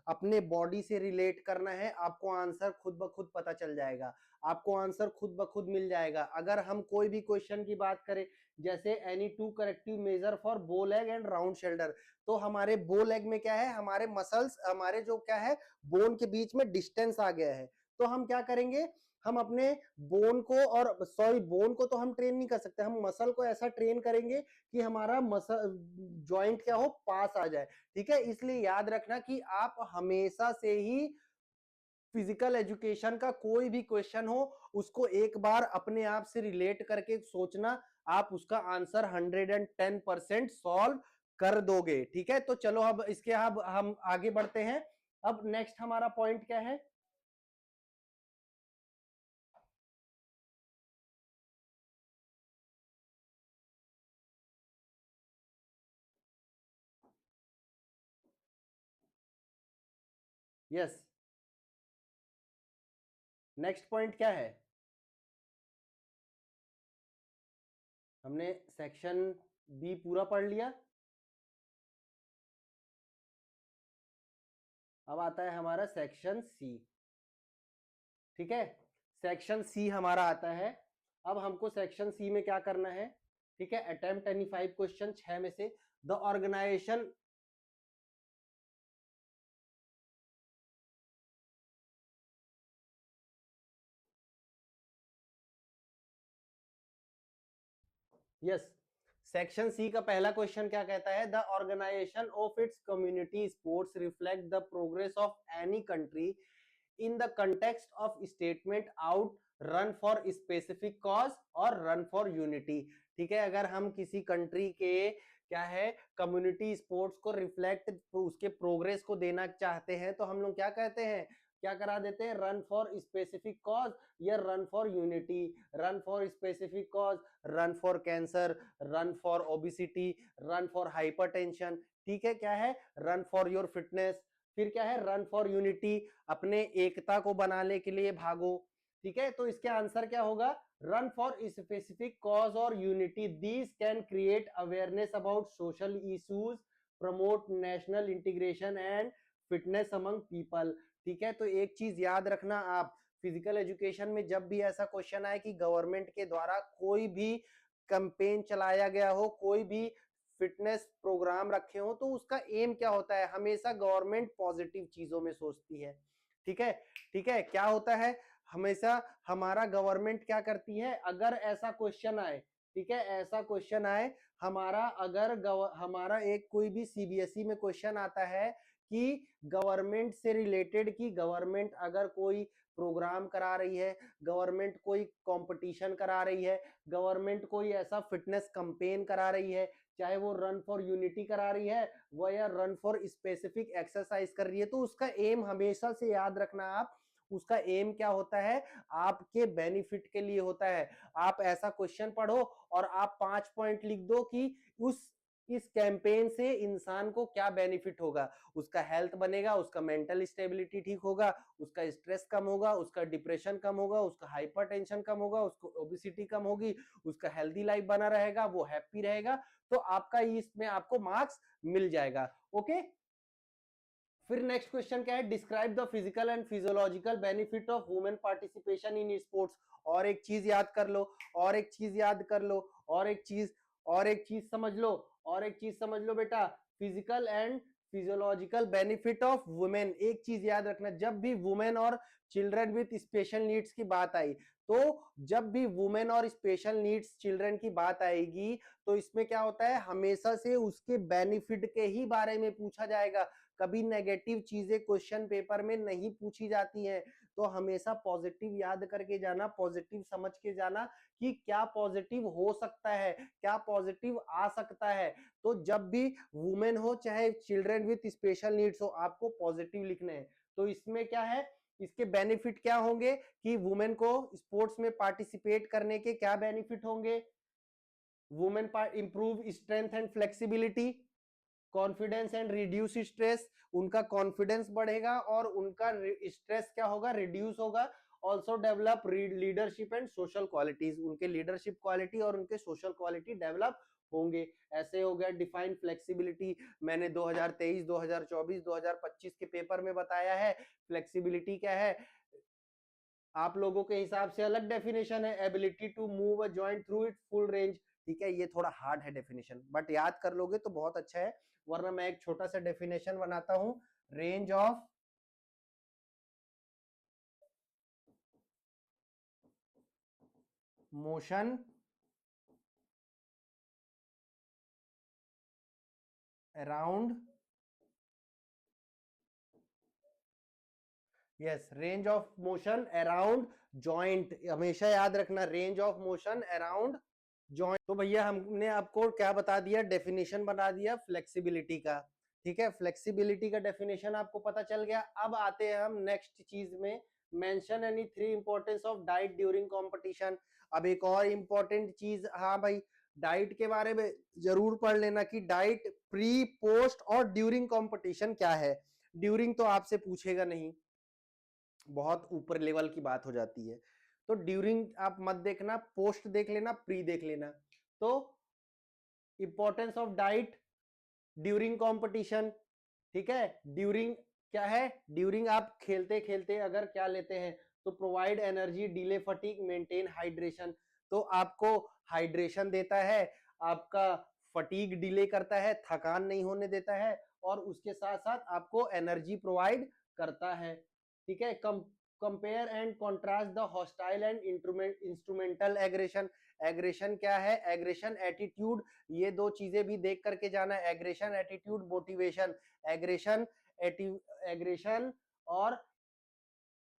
अपने बॉडी से रिलेट करना है। आपको आंसर खुद ब खुद पता चल जाएगा, आपको आंसर खुद ब खुद मिल जाएगा। अगर हम कोई भी क्वेश्चन की बात करें, जैसे any two corrective measure for bow leg and round shoulder, तो हमारे बो लेग में क्या है, हमारे मसल्स, हमारे जो क्या है, बोन के बीच में डिस्टेंस आ गया है। तो हम क्या करेंगे, हम अपने बोन को, और सॉरी बोन को तो हम ट्रेन नहीं कर सकते, हम मसल को ऐसा ट्रेन करेंगे कि हमारा मसल जॉइंट क्या हो, पास आ जाए। ठीक है, इसलिए याद रखना कि आप हमेशा से ही फिजिकल एजुकेशन का कोई भी क्वेश्चन हो, उसको एक बार अपने आप से रिलेट करके सोचना, आप उसका आंसर 110% सॉल्व कर दोगे। ठीक है, तो चलो अब इसके अब हम आगे बढ़ते हैं। अब नेक्स्ट हमारा पॉइंट क्या है, यस, नेक्स्ट पॉइंट क्या है? हमने सेक्शन बी पूरा पढ़ लिया। अब आता है हमारा सेक्शन सी। ठीक है, सेक्शन सी हमारा आता है। अब हमको सेक्शन सी में क्या करना है? ठीक है, अटेम्प्ट एनी 5 क्वेश्चन, 6 में से the organisation yes, section C का पहला क्वेश्चन क्या कहता है? The organisation of its community sports reflect the progress of any country in the context of statement out run for specific cause और run for unity। ठीक है, अगर हम किसी कंट्री के क्या है कम्युनिटी स्पोर्ट्स को रिफ्लेक्ट उसके प्रोग्रेस को देना चाहते हैं तो हम लोग क्या कहते हैं, क्या करा देते हैं? रन फॉर स्पेसिफिक कॉज या run for unity. Run for specific cause, run for cancer, run for obesity, run for hypertension. ठीक है, क्या है? Run for your fitness. फिर क्या है? रन फॉर यूनिटी, अपने एकता को बनाने के लिए भागो। ठीक है, तो इसके आंसर क्या होगा? रन फॉर स्पेसिफिक कॉज और unity, these can create awareness about social issues, promote national integration and fitness among people. ठीक है, तो एक चीज याद रखना आप, फिजिकल एजुकेशन में जब भी ऐसा क्वेश्चन आए कि गवर्नमेंट के द्वारा कोई भी कैंपेन चलाया गया हो, कोई भी फिटनेस प्रोग्राम रखे हो, तो उसका एम क्या होता है? हमेशा गवर्नमेंट पॉजिटिव चीजों में सोचती है। ठीक है, ठीक है, क्या होता है हमेशा हमारा गवर्नमेंट क्या करती है? अगर ऐसा क्वेश्चन आए, ठीक है, ऐसा क्वेश्चन आए हमारा, अगर हमारा एक कोई भी सीबीएसई में क्वेश्चन आता है कि गवर्नमेंट से रिलेटेड, कि गवर्नमेंट अगर कोई प्रोग्राम करा रही है, गवर्नमेंट कोई कंपटीशन करा रही है, गवर्नमेंट कोई ऐसा फिटनेस कैंपेन करा रही है, चाहे वो रन फॉर यूनिटी करा रही है वो या रन फॉर स्पेसिफिक एक्सरसाइज कर रही है, तो उसका एम हमेशा से याद रखना आप, उसका एम क्या होता है? आपके बेनिफिट के लिए होता है। आप ऐसा क्वेश्चन पढ़ो और आप 5 पॉइंट लिख दो कि उस इस कैंपेन से इंसान को क्या बेनिफिट होगा। उसका हेल्थ बनेगा, उसका मेंटल स्टेबिलिटी ठीक होगा, उसका स्ट्रेस कम होगा, उसका डिप्रेशन कम होगा, उसका हाइपरटेंशन कम होगा, उसको ओबेसिटी कम होगी, उसका हेल्दी लाइफ बना रहेगा, वो हैप्पी रहेगा, तो आपका इसमें आपको मार्क्स मिल जाएगा। ओके, फिर नेक्स्ट क्वेश्चन क्या है? Describe the physical and physiological benefit of women participation in sports. और एक चीज याद कर लो, और एक चीज याद कर लो, और एक चीज, और एक चीज समझ लो, और एक चीज समझ लो बेटा, physical and physiological benefit of women. एक चीज याद रखना, जब भी वुमेन और चिल्ड्रन विथ स्पेशल नीड्स की बात आई, तो जब भी वुमेन और स्पेशल नीड्स चिल्ड्रन की बात आएगी तो इसमें क्या होता है? हमेशा से उसके बेनिफिट के ही बारे में पूछा जाएगा, कभी नेगेटिव चीजें क्वेश्चन पेपर में नहीं पूछी जाती हैं। तो हमेशा पॉजिटिव याद करके जाना, पॉजिटिव समझ के जाना कि क्या पॉजिटिव हो सकता है, क्या पॉजिटिव आ सकता है। तो जब भी वुमेन हो चाहे चिल्ड्रन विथ स्पेशल नीड्स हो, आपको पॉजिटिव लिखने हैं। तो इसमें क्या है, इसके बेनिफिट क्या होंगे कि वुमेन को स्पोर्ट्स में पार्टिसिपेट करने के क्या बेनिफिट होंगे? Women improve strength and flexibility, confidence and reduce stress, उनका कॉन्फिडेंस बढ़ेगा और उनका स्ट्रेस क्या होगा? रिड्यूस होगा। Also develop leadership and social qualities, उनके लीडरशिप क्वालिटी और उनके सोशल क्वालिटी डेवलप होंगे। ऐसे हो गया डिफाइन फ्लेक्सिबिलिटी, मैंने 2023, 2024, 2025 के पेपर में बताया है। फ्लेक्सिबिलिटी क्या है? आप लोगों के हिसाब से अलग डेफिनेशन है, ability to move a joint through its full range. ठीक है, ये थोड़ा हार्ड है डेफिनेशन, बट याद कर लोगे तो बहुत अच्छा है, वरना मैं एक छोटा सा डेफिनेशन बनाता हूं। Range of motion around, yes, range of motion around joint, हमेशा याद रखना, range of motion around joint. तो भैया हमने आपको क्या बता दिया? डेफिनेशन बता दिया फ्लेक्सिबिलिटी का। ठीक है, फ्लेक्सिबिलिटी का डेफिनेशन आपको पता चल गया। अब आते हैं हम नेक्स्ट चीज में, mention any 3 importance of diet during competition. अब एक और इंपॉर्टेंट चीज, हाँ भाई, डाइट के बारे में जरूर पढ़ लेना कि डाइट प्री, पोस्ट और ड्यूरिंग कंपटीशन क्या है। ड्यूरिंग तो आपसे पूछेगा नहीं, बहुत ऊपर लेवल की बात हो जाती है। तो ड्यूरिंग आप मत देखना, पोस्ट देख लेना, प्री देख लेना। तो importance of diet during competition, ठीक है। ड्यूरिंग क्या है, ड्यूरिंग आप खेलते खेलते अगर क्या लेते हैं तो provide energy, delay fatigue, maintain hydration. तो आपको हाइड्रेशन देता है, आपका फटीग डिले करता है, थकान नहीं होने देता है, और उसके साथ साथ आपको एनर्जी प्रोवाइड करता है, ठीक है। Compare and contrast the hostile and instrumental aggression. Aggression क्या है, एग्रेशन एटीट्यूड, ये दो चीजें भी देख करके जाना। Aggression attitude motivation, aggression aggression और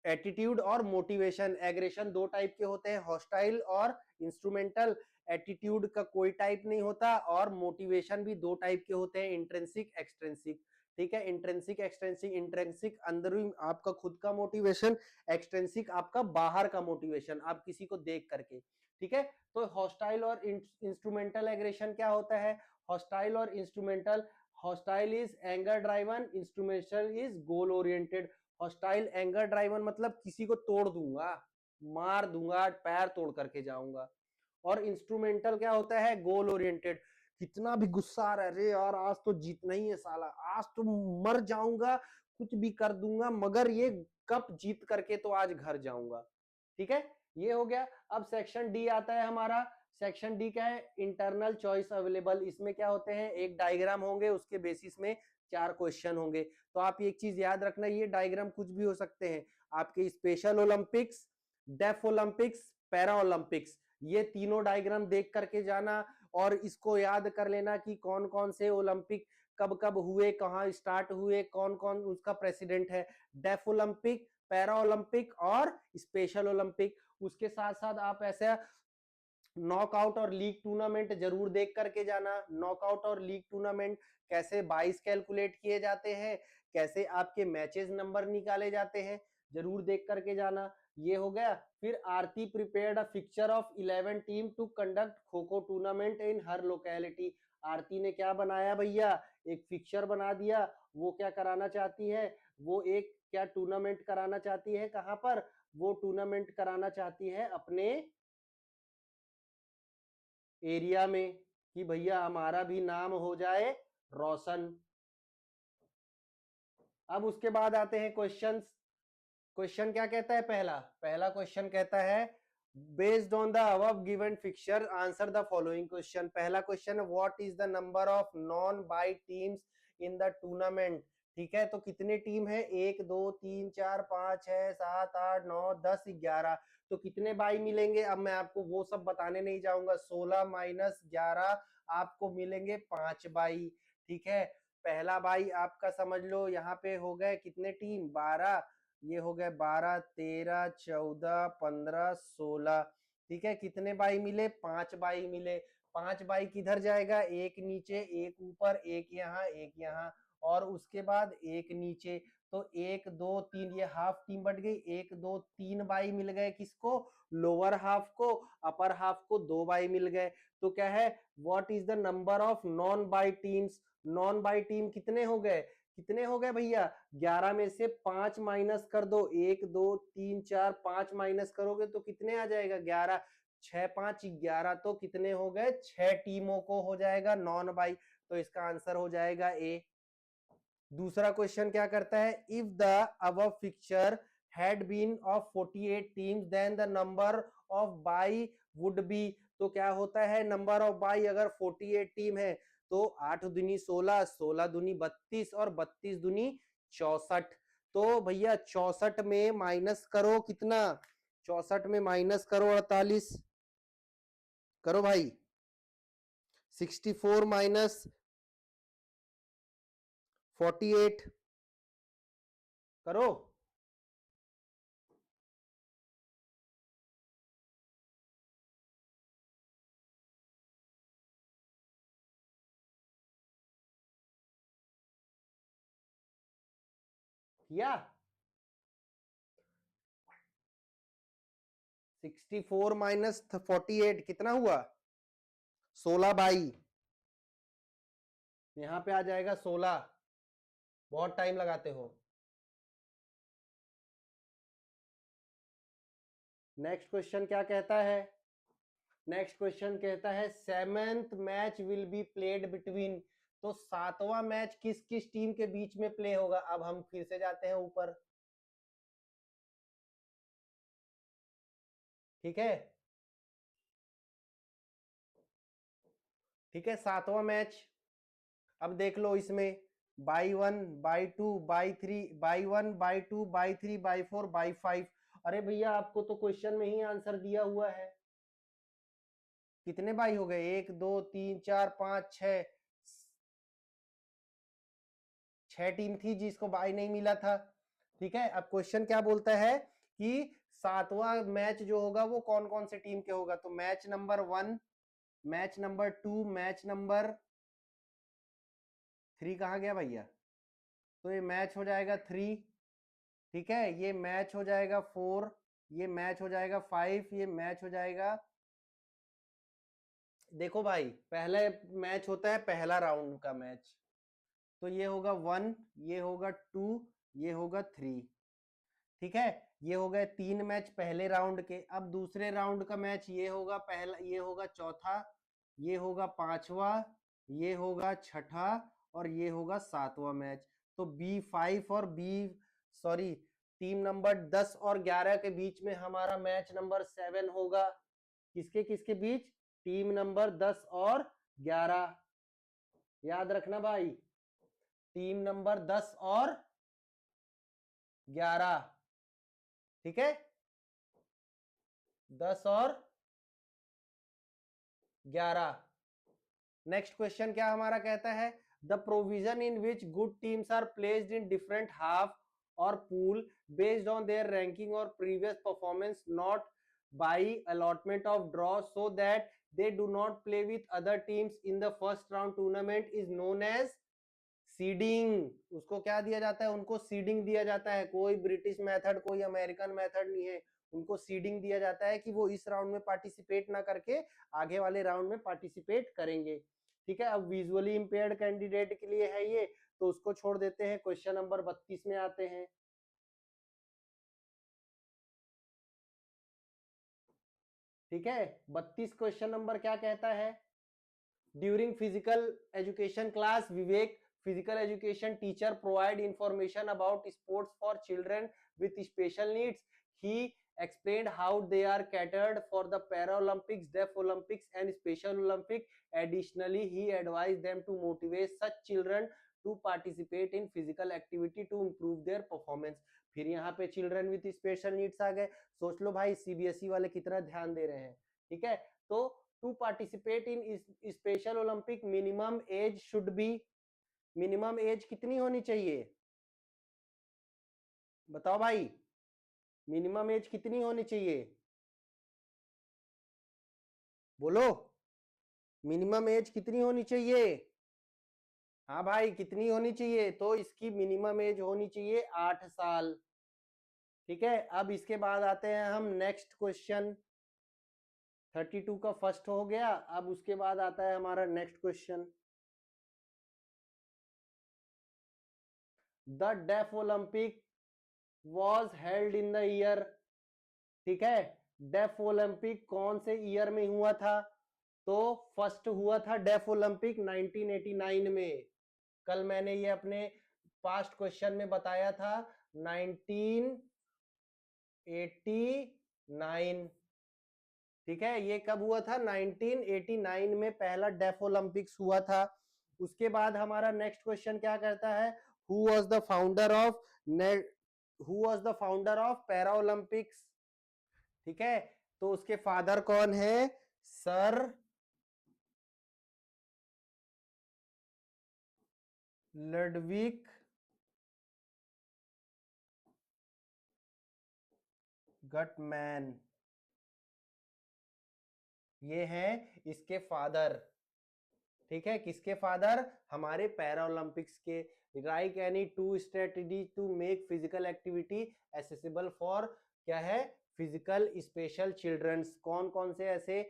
एटीट्यूड और मोटिवेशन। एग्रेशन दो टाइप के होते हैं, हॉस्टाइल और इंस्ट्रूमेंटल। एटीट्यूड का कोई टाइप नहीं होता, और मोटिवेशन भी दो टाइप के होते हैं, इंट्रिंसिक एक्सट्रिंसिक, ठीक है। इंट्रिंसिक एक्सट्रिंसिक, इंट्रिंसिक अंदरूनी आपका खुद का मोटिवेशन, एक्सट्रिंसिक आपका बाहर का मोटिवेशन, आप किसी को देख करके, ठीक है। तो हॉस्टाइल और इंस्ट्रूमेंटल एग्रेशन क्या होता है, हॉस्टाइल और instrumental, hostile is anger driven, instrumental is goal oriented. Hostile anger driven मतलब किसी को तोड़ दूंगा, मार दूंगा, पैर तोड़ करके जाऊंगा। और इंस्ट्रूमेंटल क्या होता है, गोल ओरिएंटेड, कितना भी गुस्सा आ रहा है, अरे यार आज तो जीतना ही है साला, आज तो मर जाऊंगा, कुछ भी कर दूंगा, मगर ये कप जीत करके तो आज घर जाऊंगा, ठीक है। ये हो गया। अब सेक्शन डी आता है हमारा। सेक्शन डी क्या है, इंटरनल चॉइस अवेलेबल। इसमें क्या होते हैं, एक डायग्राम होंगे, उसके बेसिस में 4 क्वेश्चन होंगे। तो आप एक चीज याद रखना, ये डायग्राम कुछ भी हो सकते हैं, आपके special Olympics, deaf Olympics, para Olympics, ये तीनों डायग्राम देख करके जाना, और इसको याद कर लेना कि कौन कौन से ओलंपिक कब कब हुए, कहाँ स्टार्ट हुए, कौन कौन उसका प्रेसिडेंट है। डेफ ओलंपिक, पैरा ओलंपिक और स्पेशल ओलंपिक। उसके साथ साथ आप ऐसा नॉकआउट और लीग टूर्नामेंट जरूर देख करके जाना। नॉकआउट और लीग टूर्नामेंट कैसे 22 कैलकुलेट किए जाते हैं, कैसे आपके मैचेस नंबर निकाले जाते हैं, जरूर देख करके जाना। ये हो गया। फिर Aarti prepared a fixture of 11 team to conduct kho kho tournament in her locality. आरती ने क्या बनाया भैया, एक फिक्चर बना दिया। वो क्या कराना चाहती है, वो एक क्या टूर्नामेंट कराना चाहती है, कहां पर, वो टूर्नामेंट कराना चाहती है अपने एरिया में, कि भैया हमारा भी नाम हो जाए रोशन। अब उसके बाद आते हैं क्वेश्चंस। क्वेश्चन क्या कहता है, पहला पहला क्वेश्चन कहता है, based on the above given fixture answer the following question. पहला question, what is the number of non bye teams in the tournament. ठीक है, तो कितने टीम है, 1 2 3 4 5 6 7 8 9 10 11। तो कितने बाई मिलेंगे, अब मैं आपको वो सब बताने नहीं जाऊंगा। 16 माइनस 11 आपको मिलेंगे 5 बाई। ठीक है, पहला बाई आपका समझ लो, यहाँ पे हो गए कितने टीम, 12, ये हो गए 12 13 14 15 16। ठीक है, कितने बाई मिले, 5 बाई मिले। 5 बाई किधर जाएगा, एक नीचे एक ऊपर, एक यहाँ एक यहाँ, और उसके बाद एक नीचे। तो 1 2 3, ये हाफ टीम बढ़ गई, 1 2 3 बाई मिल गए किसको, लोअर हाफ को, अपर हाफ को 2 बाई मिल गए। तो क्या है, what is the number of non bye teams. Non by team कितने हो गए, कितने हो गए भैया, 11 में से 5 माइनस कर दो, 1 2 3 4 5 माइनस करोगे तो कितने आ जाएगा, 11, 6 5 11, तो कितने हो गए, 6 टीमों को हो जाएगा नॉन बाई। तो इसका आंसर हो जाएगा ए। दूसरा क्वेश्चन क्या करता है, if the above picture had been of 48 teams then the number of bye would be. तो क्या होता है, नंबर ऑफ बाई अगर 48 टीम है तो 8 दूनी 16, 16 दूनी 32 और 32 दूनी 64। तो भैया 64 में माइनस करो कितना, 64 में माइनस करो 48, करो भाई, 64 माइनस 48 करो। या 64 माइनस 48 कितना हुआ, 16 बाई, यहाँ पे आ जाएगा 16। बहुत टाइम लगाते हो। नेक्स्ट क्वेश्चन क्या कहता है? नेक्स्ट क्वेश्चन कहता है seventh match will be played between, तो सातवां मैच किस किस टीम के बीच में प्ले होगा? अब हम फिर से जाते हैं ऊपर, ठीक है, ठीक है, सातवां मैच। अब देख लो इसमें by 1 by 2 by 3, by 1 by 2 by 3 by 4 by 5। अरे भैया आपको तो क्वेश्चन में ही आंसर दिया हुआ है। कितने बाई हो गए? 1 2 3 4 5 6, 6 टीम थी जिसको बाई नहीं मिला था। ठीक है, अब क्वेश्चन क्या बोलता है कि सातवां मैच जो होगा वो कौन कौन से टीम के होगा? तो match number 1, match number 2, match number 3 कहाँ गया भैया? तो ये मैच हो जाएगा 3, ठीक है, ये मैच हो जाएगा 4, ये मैच हो जाएगा 5, ये मैच हो जाएगा। देखो भाई पहले मैच होता है पहला राउंड का मैच, तो ये होगा 1, ये होगा 2, ये होगा 3, ठीक है, ये हो गए 3 मैच पहले राउंड के। अब दूसरे राउंड का मैच ये होगा पहला, ये होगा चौथा, ये होगा पांचवा, ये होगा छठा और ये होगा सातवां मैच। तो B5 और सॉरी टीम नंबर 10 और 11 के बीच में हमारा मैच नंबर 7 होगा। किसके किसके बीच? टीम नंबर 10 और 11, याद रखना भाई, टीम नंबर 10 और 11, ठीक है, 10 और 11। नेक्स्ट क्वेश्चन क्या हमारा कहता है? The provision in which good teams are placed in different half और pool based on their ranking और previous performance, not by allotment of draw, so that they do not play with other teams in the first round tournament is known as seeding. उसको क्या दिया जाता है? उनको seeding दिया जाता है। कोई ब्रिटिश मेथड, कोई अमेरिकन मेथड नहीं है, उनको सीडिंग दिया जाता है कि वो इस राउंड में पार्टिसिपेट ना करके आगे वाले राउंड में पार्टिसिपेट करेंगे। ठीक है, अब विजुअली इंपेयर्ड कैंडिडेट के लिए है ये, तो उसको छोड़ देते हैं। क्वेश्चन नंबर 32 में आते हैं। ठीक है, 32 क्वेश्चन नंबर क्या कहता है? During physical education class Vivek physical education teacher provide information about sports for children with special needs. He explained how they are catered for the Paralympics, Deaf Olympics and Special Olympics. Additionally, he advised them to motivate such children to participate in physical activity to improve their performance. फिर यहाँ पे children with special needs आ गए। सोच लो भाई CBSE वाले कितना ध्यान दे रहे हैं। ठीक है, तो to participate in special Olympic minimum age should be, minimum age कितनी होनी चाहिए? बताओ भाई, मिनिमम एज कितनी होनी चाहिए? बोलो, मिनिमम एज कितनी होनी चाहिए? हाँ भाई कितनी होनी चाहिए? तो इसकी मिनिमम एज होनी चाहिए 8 साल। ठीक है, अब इसके बाद आते हैं हम नेक्स्ट क्वेश्चन। 32 का फर्स्ट हो गया। अब उसके बाद आता है हमारा next question. The deaf Olympic was held in the year, ठीक है, डेफ ओलंपिक कौन से ईयर में हुआ था? तो फर्स्ट हुआ था डेफ ओलंपिक 1989 में। कल मैंने ये अपने पास्ट क्वेश्चन में बताया था 1989। ठीक है, ये कब हुआ था? 1989 में पहला डेफ ओलंपिक्स हुआ था। उसके बाद हमारा नेक्स्ट क्वेश्चन क्या करता है? Who was the founder of para Olympics? ठीक है, तो उसके फादर कौन है? सर लडविक गटमैन, ये हैं इसके फादर। ठीक है, किसके फादर? हमारे पैरा ओलंपिक्स के। Like any two strategy to make physical activity accessible for, क्या है? Physical special childrens. कौन कौन से ऐसे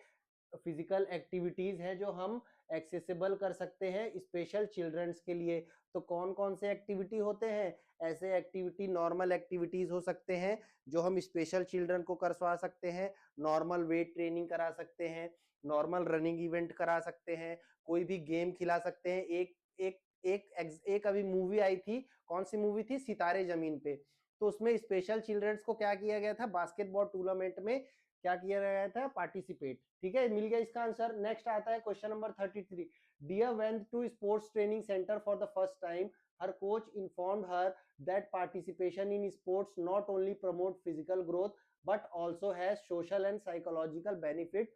फिजिकल एक्टिविटीज हैं जो हम एक्सेसिबल कर सकते हैं स्पेशल चिल्ड्रंस के लिए। तो कौन कौन से एक्टिविटी होते हैं? ऐसे एक्टिविटी नॉर्मल एक्टिविटीज हो सकते हैं जो हम स्पेशल चिल्ड्रन को करवा सकते हैं, नॉर्मल वेट ट्रेनिंग करा सकते हैं, नॉर्मल रनिंग इवेंट करा सकते हैं, कोई भी गेम खिला सकते हैं। एक एक एक अभी मूवी आई थी, कौन सी मूवी थी? सितारे जमीन पे। तो उसमें स्पेशल चिल्ड्रंस को क्या किया गया था? बास्केटबॉल टूर्नामेंट में क्या किया गया था? पार्टिसिपेट। ठीक है, मिल गया इसका आंसर। नेक्स्ट आता है question number 33। Dear went to sports training centre for the first time, her coach informed her that participation in sports not only promote physical growth but also has social and psychological benefit.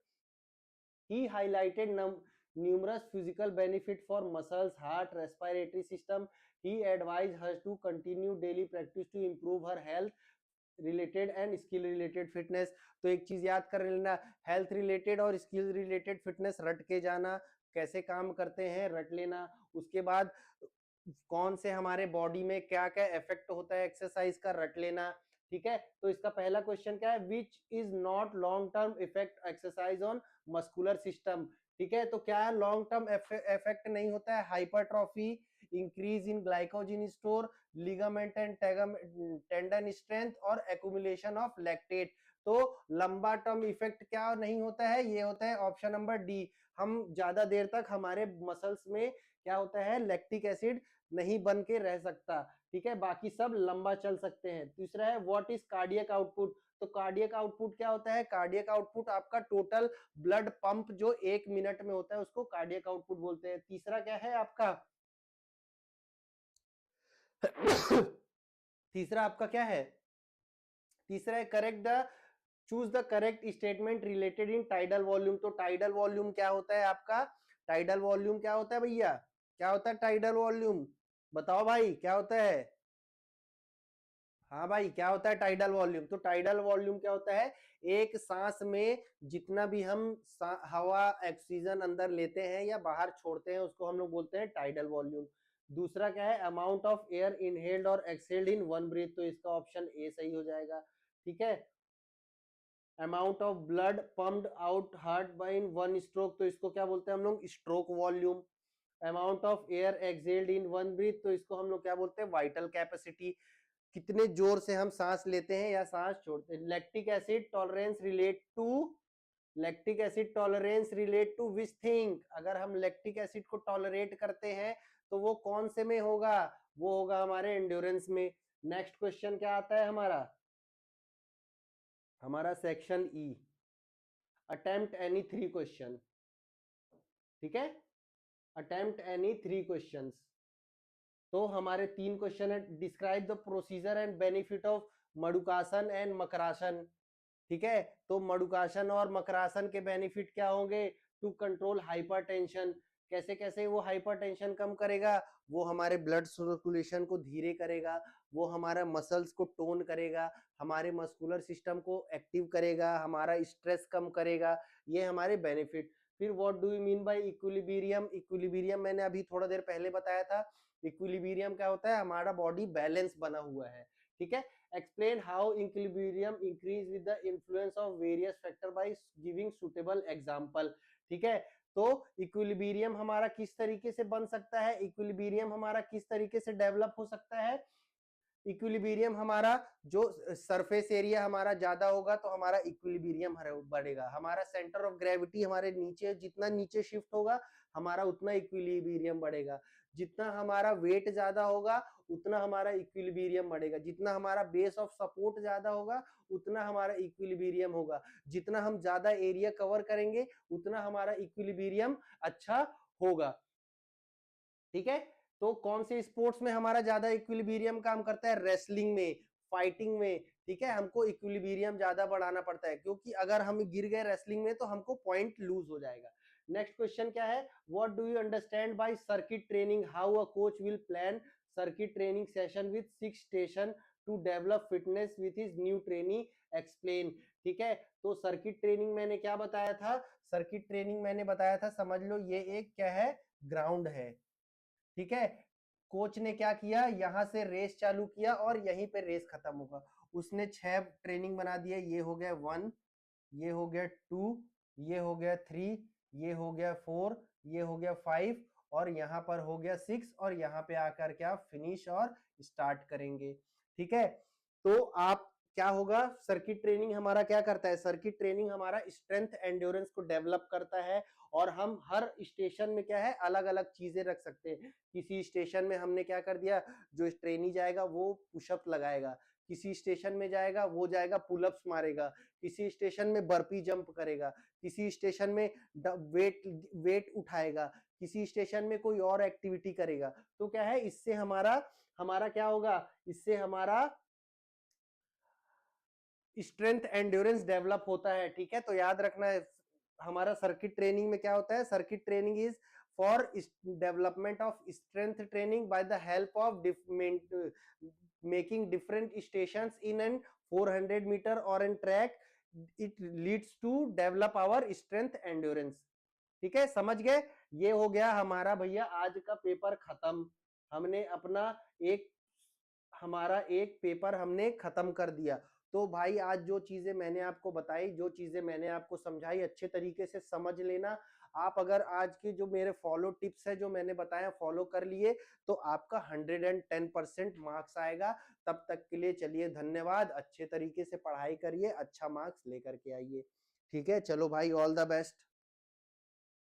He highlighted numerous physical benefit for muscles, heart, respiratory system. He advised her to continue daily practice to improve her health related and skill related fitness. तो एक चीज याद कर लेना, health related और skill related fitness रट के जाना, कैसे काम करते हैं रट लेना। उसके बाद कौन से हमारे बॉडी में क्या क्या इफेक्ट होता है एक्सरसाइज का रट लेना। ठीक है, तो इसका पहला क्वेश्चन क्या है? Which is not long term effect exercise on muscular system. ठीक है, तो क्या है लॉन्ग टर्म इफेक्ट नहीं होता है? Hypertrophy, increase in glycogen store, ligament and tendon strength और एक्यूमुलेशन ऑफ लैक्टेट। तो लंबा टर्म इफेक्ट क्या नहीं होता है? ये होता है ऑप्शन नंबर डी। हम ज्यादा देर तक हमारे मसल्स में क्या होता है? लैक्टिक एसिड नहीं बन के रह सकता। ठीक है, बाकी सब लंबा चल सकते हैं। तीसरा है व्हाट इज कार्डियक आउटपुट। तो कार्डियक आउटपुट क्या होता है? कार्डियक आउटपुट आपका टोटल ब्लड पंप जो 1 मिनट में होता है उसको कार्डियक आउटपुट बोलते हैं। तीसरा क्या है आपका? तीसरा आपका क्या है? तीसरा है correct the choose the correct statement related in tidal volume. तो टाइडल वॉल्यूम क्या होता है आपका? टाइडल वॉल्यूम क्या होता है भैया? क्या होता है टाइडल वॉल्यूम? बताओ भाई क्या होता है? हाँ भाई, क्या होता है टाइडल वॉल्यूम? तो टाइडल वॉल्यूम क्या होता है? एक सांस में जितना भी हम हवा ऑक्सीजन अंदर लेते हैं या बाहर छोड़ते हैं उसको हम लोग बोलते हैं टाइडल वॉल्यूम। दूसरा क्या है? अमाउंट ऑफ एयर इनहेल्ड और एक्सहेल्ड इन वन ब्रीथ। तो इसका ऑप्शन ए सही हो जाएगा। ठीक है, amount of blood pumped out heart by in one stroke. तो इसको क्या बोलते हैं हम लोग? Stroke volume. Amount of air exhaled in one breath. तो इसको हम लोग क्या बोलते हैं? Vital capacity. कितने जोर से हम सांस लेते हैं या सांस छोड़ते हैं। Lactic acid tolerance relate to, lactic acid tolerance relate to which thing. अगर हम लैक्टिक एसिड को टॉलरेट करते हैं तो वो कौन से में होगा? वो होगा हमारे एंड्योरेंस में। नेक्स्ट क्वेश्चन क्या आता है हमारा? हमारा section E, attempt any 3 question. ठीक है, अटेम्प्ट एनी 3 क्वेश्चंस। तो हमारे 3 क्वेश्चन है। Describe the procedure and benefit of Mandukasana and Makarasana. ठीक है, तो मडुकासन और मकरासन के बेनिफिट क्या होंगे? To control hypertension. कैसे कैसे वो हाइपरटेंशन कम करेगा? वो हमारे ब्लड सर्कुलेशन को धीरे करेगा, वो हमारा मसल्स को टोन करेगा, हमारे मस्कुलर सिस्टम को एक्टिव करेगा, हमारा स्ट्रेस कम करेगा। ये हमारे बेनिफिट। फिर what do you mean by equilibrium? Equilibrium मैंने अभी थोड़ा देर पहले बताया था। इक्विलिब्रियम क्या होता है? हमारा बॉडी बैलेंस बना हुआ है। ठीक है, explain how equilibrium increase with the influence of various factor by giving suitable example। ठीक है, तो इक्विलिब्रियम हमारा किस तरीके से बन सकता है? इक्विलिब्रियम हमारा किस तरीके से डेवलप हो सकता है? इक्विलिब्रियम हमारा जो सरफेस एरिया हमारा ज्यादा होगा तो हमारा इक्विलिब्रियम बढ़ेगा। हमारा सेंटर ऑफ ग्रेविटी हमारे नीचे, जितना नीचे शिफ्ट होगा हमारा उतना इक्विलिब्रियम बढ़ेगा। जितना हमारा वेट ज्यादा होगा उतना हमारा इक्विलिब्रियम बढ़ेगा। जितना हमारा बेस ऑफ सपोर्ट ज्यादा होगा उतना हमारा इक्विलिब्रियम होगा। जितना हम ज्यादा एरिया कवर करेंगे उतना हमारा इक्विलिब्रियम अच्छा होगा। ठीक है, तो कौन से स्पोर्ट्स में हमारा ज्यादा इक्विलिब्रियम काम करता है? रेसलिंग में, फाइटिंग में। ठीक है, हमको इक्विलिब्रियम ज्यादा बढ़ाना पड़ता है क्योंकि अगर हम गिर गए रेसलिंग में तो हमको पॉइंट लूज हो जाएगा। नेक्स्ट क्वेश्चन क्या है? What do you understand by circuit training? How a coach will plan circuit training session with 6 station to develop fitness with his new trainee, explain. ठीक है, तो सर्किट ट्रेनिंग मैंने क्या बताया था? सर्किट ट्रेनिंग मैंने बताया था, समझ लो ये एक क्या है? ग्राउंड है। ठीक है, कोच ने क्या किया? यहां से रेस चालू किया और यहीं पे रेस खत्म होगा। उसने 6 ट्रेनिंग बना दिया। ये हो गया 1, ये हो गया 2, ये हो गया 3, ये हो गया 4, ये हो गया 5 और यहाँ पर हो गया 6 और यहाँ पे आकर के आप फिनिश और स्टार्ट करेंगे। ठीक है, तो आप क्या होगा, सर्किट ट्रेनिंग हमारा क्या करता है, सर्किट ट्रेनिंग हमारा स्ट्रेंथ एंड्योरेंस को डेवलप करता है और हम हर स्टेशन में क्या है अलग अलग चीजें रख सकते हैं। किसी स्टेशन में हमने क्या कर दिया, जो ट्रेनी जाएगा वो पुशअप लगाएगा, किसी स्टेशन में जाएगा वो जाएगा पुलअप्स मारेगा, किसी स्टेशन में बर्पी जंप करेगा, किसी स्टेशन में वेट वेट उठाएगा, किसी स्टेशन में कोई और एक्टिविटी करेगा। तो क्या है, इससे हमारा हमारा क्या होगा, इससे हमारा स्ट्रेंथ एंड्योरेंस डेवलप होता है। ठीक है, तो याद रखना है हमारा सर्किट ट्रेनिंग में क्या होता है, circuit training is for development of strength training by the help of making different stations in an 400 meter or in track, it leads to develop our strength endurance। ठीक है, समझ गए। ये हो गया हमारा भैया आज का पेपर खत्म। हमने अपना एक हमारा एक पेपर हमने खत्म कर दिया। तो भाई आज जो चीजें मैंने आपको बताई, जो चीजें मैंने आपको समझाई, अच्छे तरीके से समझ लेना। आप अगर आज की जो मेरे फॉलो टिप्स है जो मैंने बताया फॉलो कर लिए तो आपका 110% मार्क्स आएगा। तब तक के लिए चलिए धन्यवाद, अच्छे तरीके से पढ़ाई करिए, अच्छा मार्क्स लेकर के आइए। ठीक है, चलो भाई, ऑल द बेस्ट।